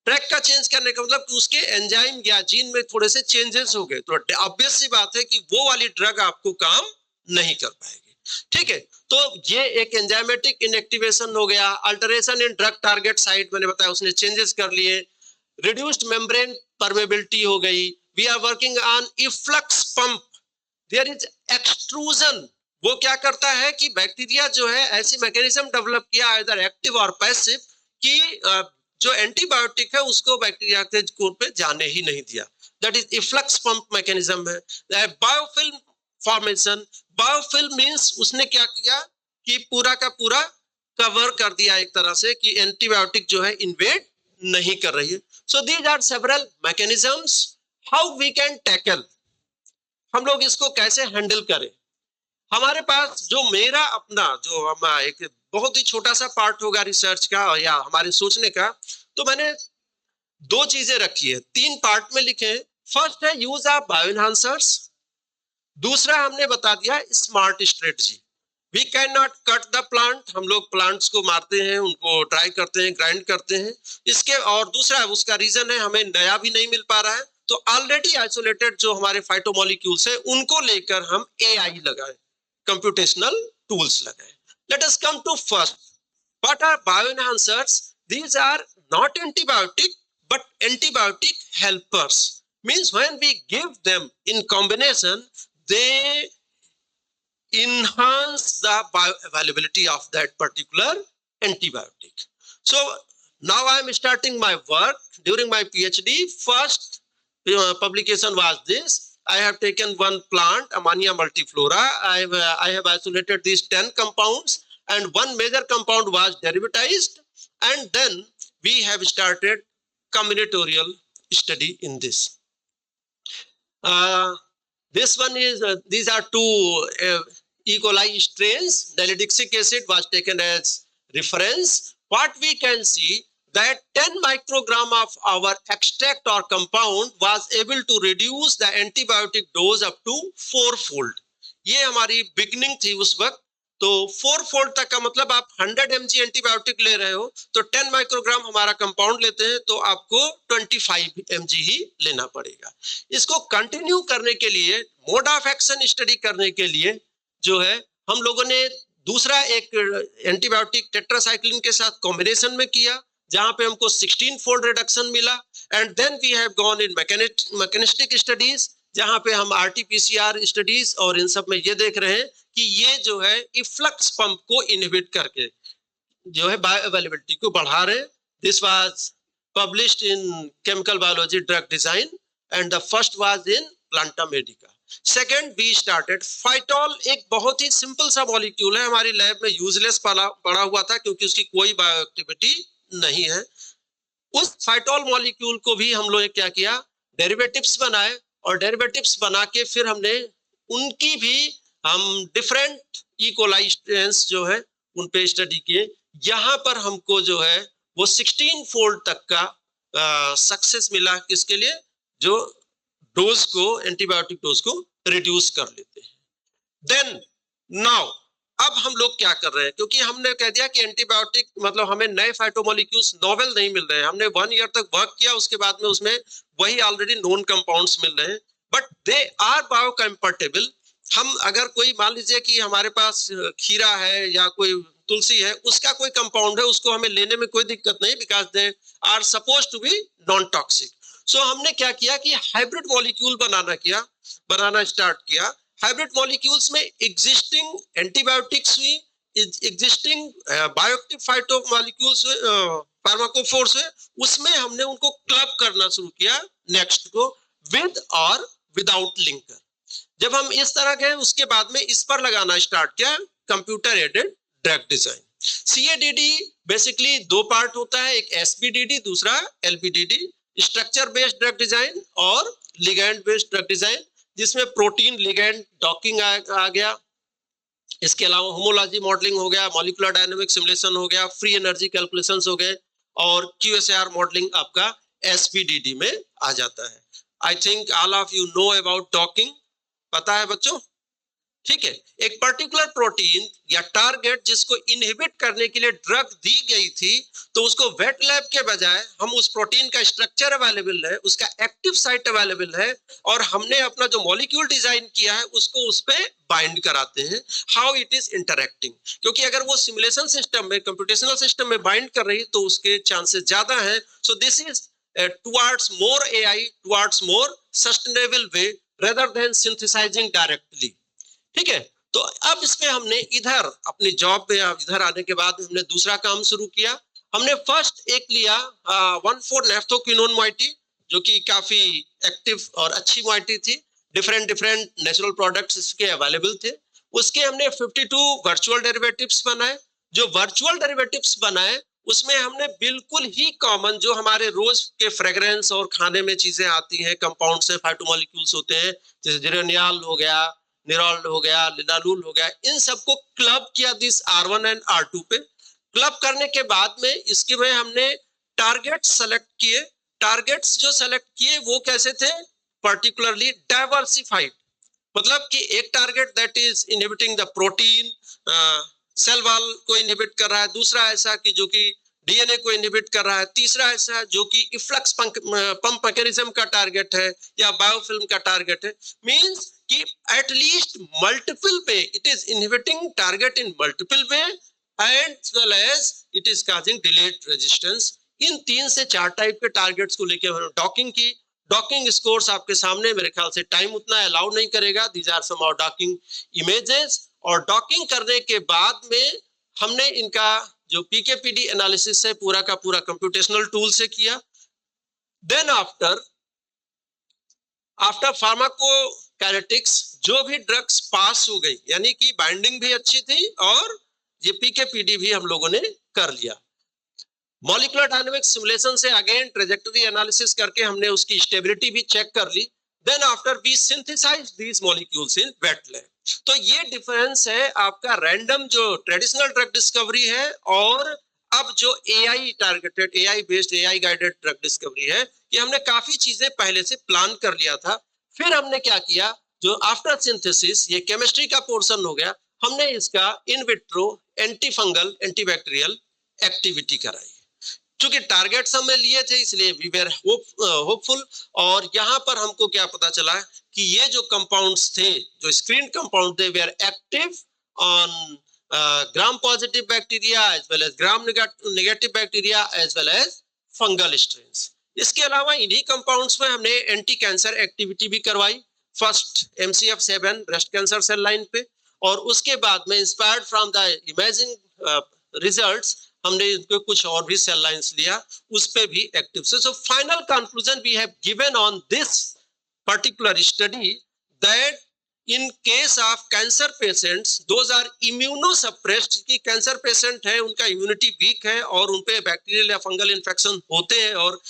ट्रैक का चेंज करने का मतलब कि उसके एंजाइम या जीन में थोड़े से चेंजेस हो गए. तो ऑब्वियस सी बात है कि वो वाली ड्रग आपको काम नहीं कर पाएगी. ठीक है, तो ये एक एंजाइमेटिक इनएक्टिवेशन हो गया. अल्टरेशन इन ड्रग टारगेट साइट मैंने बताया, उसने चेंजेस कर लिए. रिड्यूस्ड मेम्ब्रेन परमेबिलिटी हो गई. We are working on efflux pump. There is extrusion. वो क्या करता है कि बैक्टीरिया जो है ऐसी मैकेनिज्म डेवलप किया, आइदर एक्टिव और पैसिव, कि जो एंटीबायोटिक है उसको बैक्टीरिया के कोर पे जाने ही नहीं दिया. That is efflux pump mechanism है. Biofilm formation. बायोफिल्म मींस उसने क्या किया कि पूरा का पूरा कवर कर दिया एक तरह से कि एंटीबायोटिक जो है इन्वेड नहीं कर रही है. So these are several mechanisms. How we can tackle, हम लोग इसको कैसे हैंडल करें. हमारे पास जो मेरा अपना जो हम एक बहुत ही छोटा सा पार्ट होगा रिसर्च का या हमारे सोचने का, तो मैंने दो चीजें रखी है, तीन पार्ट में लिखे हैं. फर्स्ट है यूज ऑफ बायो एनहांसर्स. दूसरा हमने बता दिया smart strategy. We can not cut the plant. हम लोग प्लांट्स को मारते हैं, उनको ड्राई करते हैं, ग्राइंड करते हैं. इसके और दूसरा उसका रीजन है हमें नया भी नहीं मिल पा रहा है, तो ऑलरेडी आइसोलेटेड जो हमारे फाइटोमोलिक्यूल्स है उनको लेकर हम एआई लगाए, कंप्यूटेशनल टूल्स लगाए. Let us come to first. What are bioenhancers? These are not antibiotic but antibiotic helpers. Means when we give them in combination, they enhance the bioavailability of that particular antibiotic. So now I am starting my work during my PhD. First publication was this. I have taken one plant, Amannia multiflora. I have isolated these 10 compounds and one major compound was derivatized, and then we have started combinatorial study in this. This one is, these are two E. coli strains. Nalidixic acid was taken as reference. What we can see that 10 microgram of our extract or compound was able to reduce the antibiotic dose up to 4-fold. ये हमारी beginning थी उस वक्त. तो 4-fold तक का मतलब आप 100 mg एंटीबायोटिक ले रहे हो तो 10 माइक्रोग्राम हमारा कंपाउंड लेते हैं तो आपको 25 mg ही लेना पड़ेगा. इसको कंटिन्यू करने के लिए, मोड ऑफ एक्शन स्टडी करने के लिए जो है हम लोगों ने दूसरा एक एंटीबायोटिक टेट्रासाइक्लिन के साथ कॉम्बिनेशन में किया, जहां पे हमको 16-fold रिडक्शन मिला. And then we have gone in mechanistic studies, जहां पे हम आरटीपीसीआर स्टडीज और इन सब में ये देख रहे हैं कि ये जो है इफ्लक्स पंप को इनहिबिट करके जो है बायोअवेलेबिलिटी को बढ़ा रहे. This was published in Chemical Biology Drug Design and the first was in Planta Medica. Second we started phytol. एक बहुत ही सिंपल सा मॉलिक्यूल है, हमारी लैब में यूजलेस पड़ा हुआ था क्योंकि उसकी कोई बायोएक्टिविटी नहीं है. उस फाइटोल मॉलिक्यूल को भी हम लोग क्या किया, डेरिवेटिव्स बनाए और डेरिवेटिव्स बना के फिर हमने उनकी भी हम डिफरेंट ई कोलाई स्ट्रेन्स जो है उन पे स्टडी किए. यहाँ पर हमको जो है वो 16-fold तक का सक्सेस मिला. किसके लिए? जो डोज को, एंटीबायोटिक डोज को रिड्यूस कर लेते हैं. देन नाउ अब हम लोग क्या कर रहे हैं, क्योंकि हमने कह दिया कि एंटीबायोटिक मतलब हमें नए फाइटोमोलिक्यूल्स नोवेल नहीं मिल रहे हैं. हमने 1 year तक वर्क किया, उसके बाद में उसमें वही ऑलरेडी नोन कंपाउंड्स मिल रहे हैं, बट दे आर बायोकम्पैटिबल. हम अगर कोई मान लीजिए कि हमारे पास खीरा है या कोई तुलसी है, उसका कोई कंपाउंड है, उसको हमें लेने में कोई दिक्कत नहीं, because they are suppose to be non toxic. So हमने क्या किया कि हाइब्रिड मॉलिक्यूल बनाना स्टार्ट किया. हाइब्रिड मॉलिक्यूल्स में एग्जिस्टिंग एंटीबायोटिक्स हुई existing bioactive phyto molecules pharmacophores है, उसमें हमने उनको क्लब करना शुरू किया नेक्स्ट को विद और विदाउट लिंकर। जब हम इस तरह के उसके बाद में इस पर लगाना स्टार्ट किया computer aided drug design. CADD basically दो पार्ट होता है, एक SBDD दूसरा LBDD, structure based drug design और लिगैंड बेस्ड ड्रग डिजाइन, जिसमें प्रोटीन लिगैंड डॉकिंग आ गया। इसके अलावा होमोलॉजी मॉडलिंग हो गया, मॉलिक्यूलर डायनामिक सिमुलेशन हो गया, फ्री एनर्जी कैलकुलेशंस हो गए और QSAR मॉडलिंग आपका SBDD में आ जाता है। I think all of you know about docking, पता है बच्चों? ठीक है, एक पर्टिकुलर प्रोटीन या टारगेट जिसको इनहिबिट करने के लिए ड्रग दी गई थी, तो उसको वेट लैब के बजाय हम उस प्रोटीन का स्ट्रक्चर अवेलेबल है, उसका एक्टिव साइट अवेलेबल है और हमने अपना जो मॉलिक्यूल डिजाइन किया है उसको उस पे बाइंड कराते हैं, हाउ इट इज इंटरैक्टिंग। क्योंकि अगर वो सिमुलेशन सिस्टम में, कंप्यूटेशनल सिस्टम में बाइंड कर रही तो उसके चांसेस ज्यादा है। So this is towards more AI, towards more sustainable way rather than synthesizing directly। ठीक है, तो अब इसमें हमने इधर अपनी जॉब पे इधर आने के बाद हमने दूसरा काम शुरू किया। हमने फर्स्ट एक लिया 1,4-नेफ्थोक्विनोन मोइटी, जो कि काफी एक्टिव और अच्छी मोइटी थी। डिफरेंट नेचुरल प्रोडक्ट्स इसके अवेलेबल थे। उसके हमने 52 वर्चुअल डेरिवेटिव्स बनाए। जो वर्चुअल डेरिवेटिव्स बनाए उसमें हमने बिल्कुल ही कॉमन जो हमारे रोज के फ्रेग्रेंस और खाने में चीजें आती हैं, कंपाउंड से फाइटोमॉलिक्यूल्स होते हैं, जैसे जिरेनियाल हो गया, निरोल हो गया, लिनालूल हो गया, इन सबको क्लब किया दिस R1 एंड R2 पे। क्लब करने के बाद में इसके में हमने टारगेट सेलेक्ट किए। टारगेट्स जो सेलेक्ट किए वो कैसे थे? पर्टिकुलरली डाइवर्सिफाइड, मतलब कि एक target that is inhibiting the protein, cell wall को इनहिबिट कर रहा है, दूसरा ऐसा कि जो कि DNA को इनहिबिट कर रहा है, तीसरा ऐसा जो कि इफ्लक्स पंप मैकेनिज्म का टारगेट है या बायोफिल्म का टारगेट है। मींस कि at least multiple way it is inhibiting target in multiple way and well as it is causing delayed resistance. इन 3 से 4 टाइप के टारगेट्स को लेकर हमने डॉकिंग की। डॉकिंग स्कोर्स आपके सामने, मेरे ख्याल से टाइम उतना अलाउ नहीं करेगा। These are some of docking images. और डॉकिंग करने के बाद में हमने इनका जो PK/PD एनालिसिस है पूरा का पूरा कंप्यूटेशनल टूल से किया। देन आफ्टर फार्माकोकाइनेटिक्स जो भी ड्रग्स पास हो गई, यानी कि बाइंडिंग भी अच्छी थी और ये PK/PD भी हम लोगों ने कर लिया। मॉलिक्यूलर डायनामिक सिमुलेशन से अगेन ट्रेजेक्टरी एनालिसिस करके हमने उसकी स्टेबिलिटी भी चेक कर ली। Then after we synthesize these molecules in wet lab. तो ये डिफरेंस है आपका रैंडम जो ट्रेडिशनल ड्रग डिस्कवरी है और अब जो AI targeted, AI based, AI guided drug discovery है। ये हमने काफी चीजें पहले से प्लान कर लिया था। फिर हमने क्या किया, जो आफ्टर सिंथेसिस ये केमिस्ट्री का पोर्शन हो गया, हमने इसका in vitro anti fungal antibacterial activity कराई। क्योंकि टारगेट्स हमने लिए थे इसलिए वी वर होपफुल। और यहाँ पर हमको क्या पता चला कि ये जो कंपाउंड्स थे, जो स्क्रीन कंपाउंड थे, वे are active on gram positive bacteria as well as gram negative bacteria as well as fungal strains. इसके अलावा इन्हीं कंपाउंड्स में हमने एंटी कैंसर एक्टिविटी भी करवाई। First MCF7 breast cancer cell line पे, और उसके बाद में inspired from the imaging results हमने इनको कुछ और भी सेल लाइंस लिया, उस पे भी active. So final conclusion we have given on this particular study that in case of cancer patients, those are immunosuppressed, कि कैंसर पेशेंट है, उनका इम्यूनिटी वीक है और उन पे बैक्टीरियल या फंगल इन्फेक्शन होते हैं और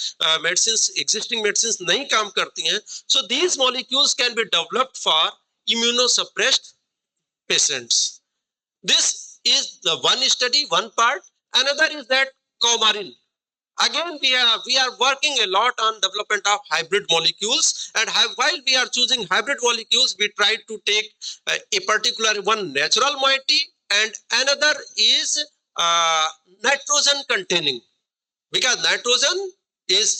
मेडिसिन्स, एग्जिस्टिंग मेडिसिन्स नहीं काम करती हैं। So these molecules can be developed for immunosuppressed patients. This is the one study, one part. Another is that coumarin. Again, we are working a lot on development of hybrid molecules, and while we are choosing hybrid molecules, we try to take a particular one natural moiety and another is nitrogen containing, because nitrogen is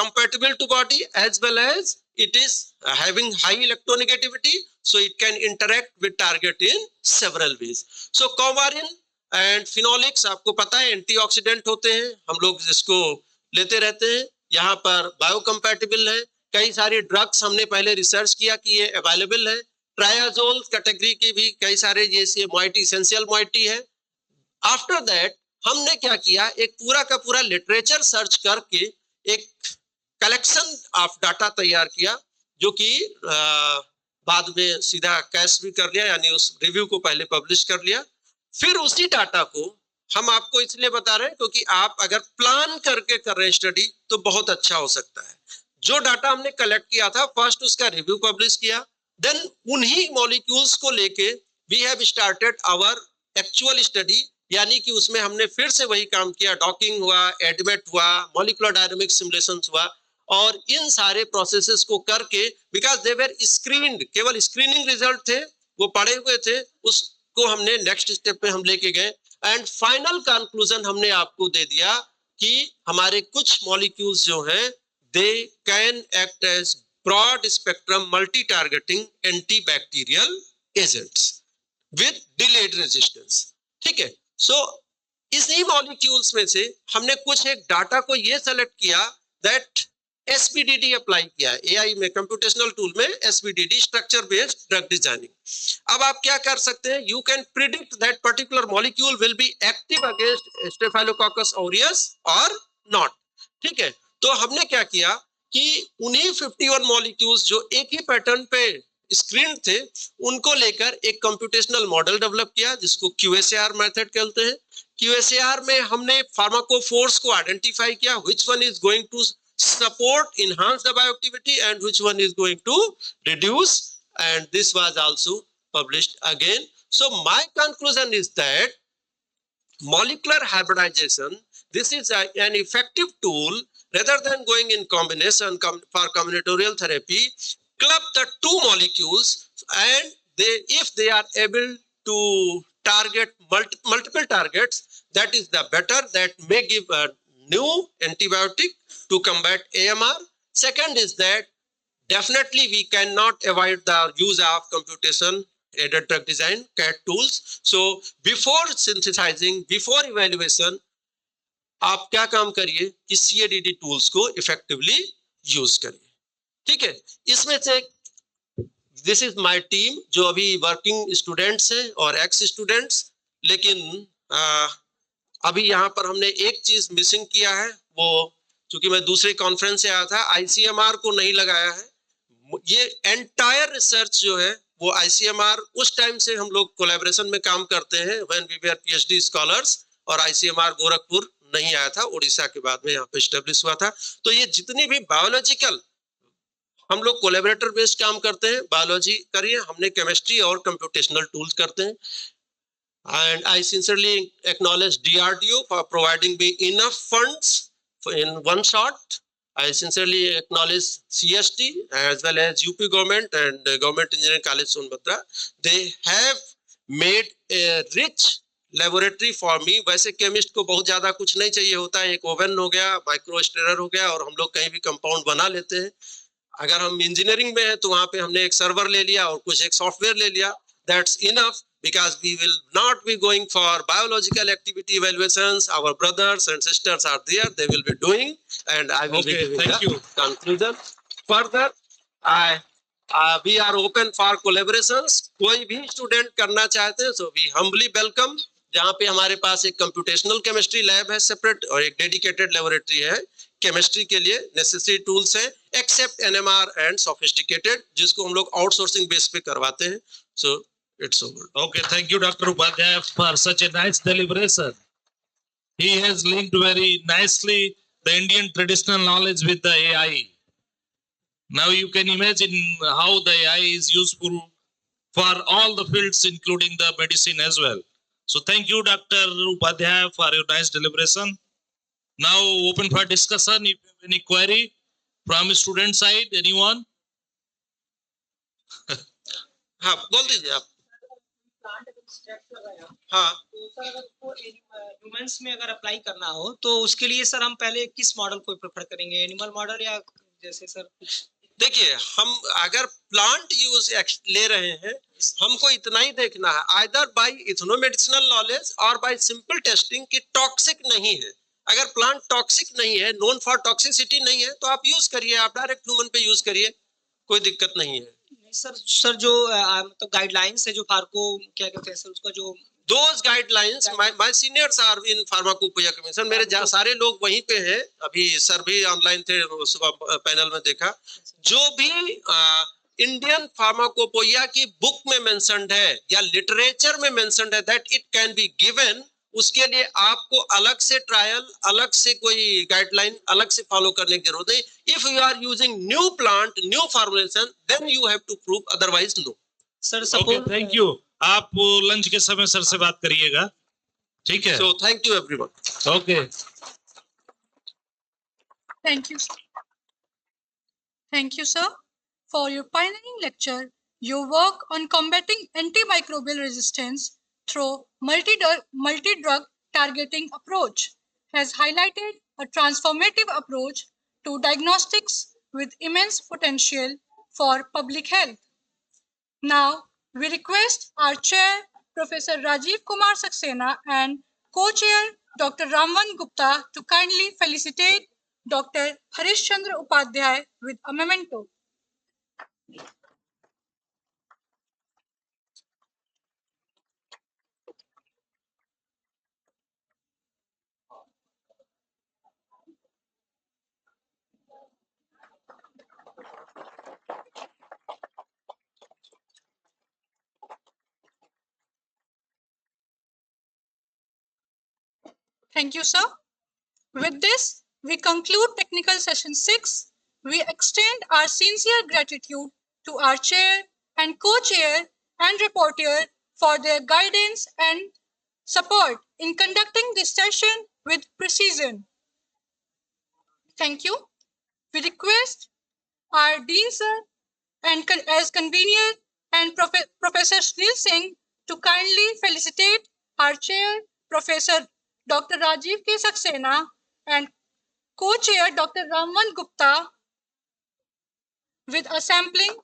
compatible to body as well as it is having high electronegativity, so it can interact with target in several ways. So coumarin and phenolics आपको पता है antioxidant होते हैं, हम लोग इसको लेते रहते हैं। यहाँ पर बायोकम्पैटिबल है। कई सारी ड्रग्स हमने पहले रिसर्च किया कि ये अवेलेबल है, ट्रायाजोल कैटेगरी की भी कई सारे जैसे मोइटी एसेंशियल मोइटी है। आफ्टर दैट हमने क्या किया, एक पूरा का पूरा लिटरेचर सर्च करके एक कलेक्शन ऑफ डाटा तैयार किया, जो कि बाद में सीधा कैश भी कर लिया, यानी उस रिव्यू को पहले पब्लिश कर लिया। फिर उसी डाटा को हम आपको इसलिए बता रहे हैं क्योंकि आप अगर प्लान करके कर रहे हैं स्टडी तो बहुत अच्छा हो सकता है। जो डाटा हमने कलेक्ट किया था, फर्स्ट उसका रिव्यू पब्लिश किया, देन उन्हीं मॉलिक्यूल्स को लेके we have started our actual study, यानी कि उसमें हमने फिर से वही काम किया, डॉकिंग हुआ, एडमेट हुआ, मॉलिक्यूलर डायनामिक सिमुलेशंस हुआ, और इन सारे प्रोसेसेस को करके बिकॉज दे वर स्क्रीन्ड, केवल स्क्रीनिंग रिजल्ट थे, वो पड़े हुए थे, उसको हमने नेक्स्ट स्टेप पे हम लेके गए एंड फाइनल कंक्लूजन हमने आपको दे दिया कि हमारे कुछ मॉलिक्यूल्स जो हैं they can act as broad spectrum multi targeting antibacterial agents with delayed resistance. ठीक है, सो इसी मॉलिक्यूल्स में से हमने कुछ एक डाटा को ये सेलेक्ट किया दैट SPDD अप्लाई किया, AI में कंप्यूटेशनल टूल में SPDD structure based drug designing. अब आप क्या कर सकते हैं, you can predict that particular molecule will be active against staphylococcus aureus और नॉट। ठीक है, तो हमने क्या किया कि उन्हीं 51 मॉलिक्यूल्स जो एक ही पैटर्न पे स्क्रीन थे उनको लेकर एक कंप्यूटेशनल मॉडल डेवलप किया जिसको QSAR मेथड कहते हैं। QSAR में हमने फार्माकोफोर्स को आइडेंटिफाई किया, which one is going to support, enhance the bioactivity and which one is going to reduce, and this was also published again. So my conclusion is that molecular hybridization, this is an effective tool rather than going in combination for combinatorial therapy. Club the two molecules and if they are able to target multiple targets, that is the better, that may give a new antibiotic to combat AMR. Second is that definitely we cannot avoid the use of computation aided drug design CAD tools. So before synthesizing, before evaluation, आप क्या काम करिए कि CADD tools को effectively use करिए। ठीक है, इसमें से this is my team जो अभी working students हैं और ex students, लेकिन अभी यहाँ पर हमने एक चीज मिसिंग किया है, वो चूंकि मैं दूसरे कॉन्फ्रेंस से आया था, ICMR को नहीं लगाया है। ये एंटायर रिसर्च जो है वो ICMR उस टाइम से हम लोग कोलैबोरेशन में काम करते हैं when we were PhD scholars, और ICMR गोरखपुर नहीं आया था, उड़ीसा के बाद में यहाँ पे एस्टेब्लिश हुआ था। तो ये जितनी भी बायोलॉजिकल हम लोग कोलैबोरेटर बेस्ड काम करते हैं, बायोलॉजी करिए, हमने केमिस्ट्री और कंप्यूटेशनल टूल्स करते हैं। And I sincerely acknowledge DRDO for providing me enough funds in one shot. I sincerely acknowledge CST as well as UP government and Government Engineering College Sonbhadra. They have made a rich laboratory for me. वैसे chemist को बहुत ज्यादा कुछ नहीं चाहिए होता है, एक ओवन हो गया, माइक्रो स्टेरर हो गया, और हम लोग कहीं भी कंपाउंड बना लेते हैं। अगर हम इंजीनियरिंग में हैं तो वहाँ पे हमने एक सर्वर ले लिया और कुछ एक सॉफ्टवेयर ले लिया, that's enough. Because we will not be going for biological activity evaluations. Our brothers and sisters are there, they will be doing, and I will be giving the conclusion. Further, we are open for collaborations. कोई भी student करना चाहते हैं, so we humbly welcome. जहाँ पे हमारे पास एक computational chemistry lab है सेपरेट, और एक डेडिकेटेड लेबोरेटरी है केमिस्ट्री के लिए, नेसेसरी टूल्स है एक्सेप्ट NMR एंड सोफिस्टिकेटेड, जिसको हम लोग आउटसोर्सिंग बेस पे करवाते हैं। So it's over. Okay, thank you, Dr. Upadhyay, for such a nice deliberation. He has linked very nicely the Indian traditional knowledge with the AI. Now you can imagine how the AI is useful for all the fields, including the medicine as well. So thank you, Dr. Upadhyay, for your nice deliberation. Now open for discussion. If you have any query from student side, anyone? हाँ, बोल दीजिए आप। हाँ, तो sir अगर उसको humans में अगर अप्लाई करना हो तो उसके लिए सर हम पहले किस मॉडल को प्रेफर करेंगे, एनिमल मॉडल या जैसे सर? देखिए, हम अगर प्लांट यूज ले रहे हैं, हमको इतना ही देखना है, आइदर बाय इथनोमेडिसिनल नॉलेज और बाय सिंपल टेस्टिंग कि टॉक्सिक नहीं है। अगर प्लांट टॉक्सिक नहीं है, नोन फॉर टॉक्सिसिटी नहीं है, तो आप यूज करिए, आप डायरेक्ट ह्यूमन पे यूज करिए, कोई दिक्कत नहीं है। सर जो मतलब गाइडलाइंस है जो फार्को क्या कहते हैं सर उसका जो Those guidelines, my seniors are in Pharmacopoeia Commission. मेरे सारे लोग वहीं पे हैं. अभी सर भी ऑनलाइन थे, सुबह पैनल में देखा. जो भी इंडियन फार्माकोपोइया की बुक में मेंशन्ड है या लिटरेचर में मेंशन्ड है that it can be given, उसके लिए आपको अलग से ट्रायल, अलग से कोई गाइडलाइन अलग से फॉलो करने की जरूरत नहीं. If you are using new plant, new formulation, then you have to prove, otherwise no. Sir okay, suppose thank you. आप लंच के समय सर से बात करिएगा, ठीक है? So thank you everyone. Okay. Thank you. Thank you, sir, for your pioneering lecture. Your work on combating antimicrobial resistance through multi-drug targeting approach has highlighted a transformative approach to diagnostics with immense potential for public health. Now, we request our chair, Professor Rajiv Kumar Saxena, and co-chair, Dr. Ramvan Gupta, to kindly felicitate Dr. Harish Chandra Upadhyay with a memento. Thank you, sir. With this, we conclude technical session 6. We extend our sincere gratitude to our chair and co-chair and reporter for their guidance and support in conducting this session with precision. Thank you. We request our Dean sir and as convener and Professor Sunil Singh to kindly felicitate our chair, Professor Dr. Rajiv K. Saxena, and co-chair Dr. Ramvan Gupta with a sampling.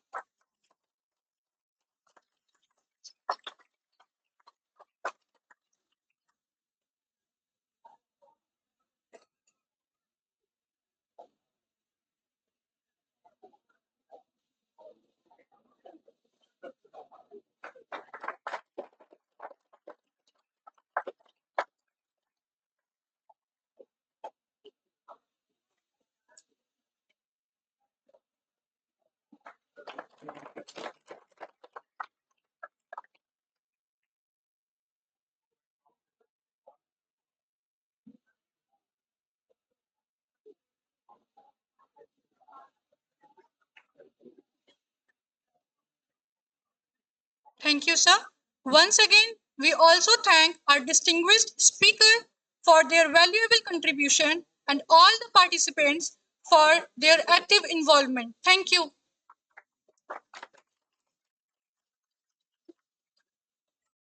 Thank you, sir. Once again, we also thank our distinguished speaker for their valuable contribution and all the participants for their active involvement. Thank you.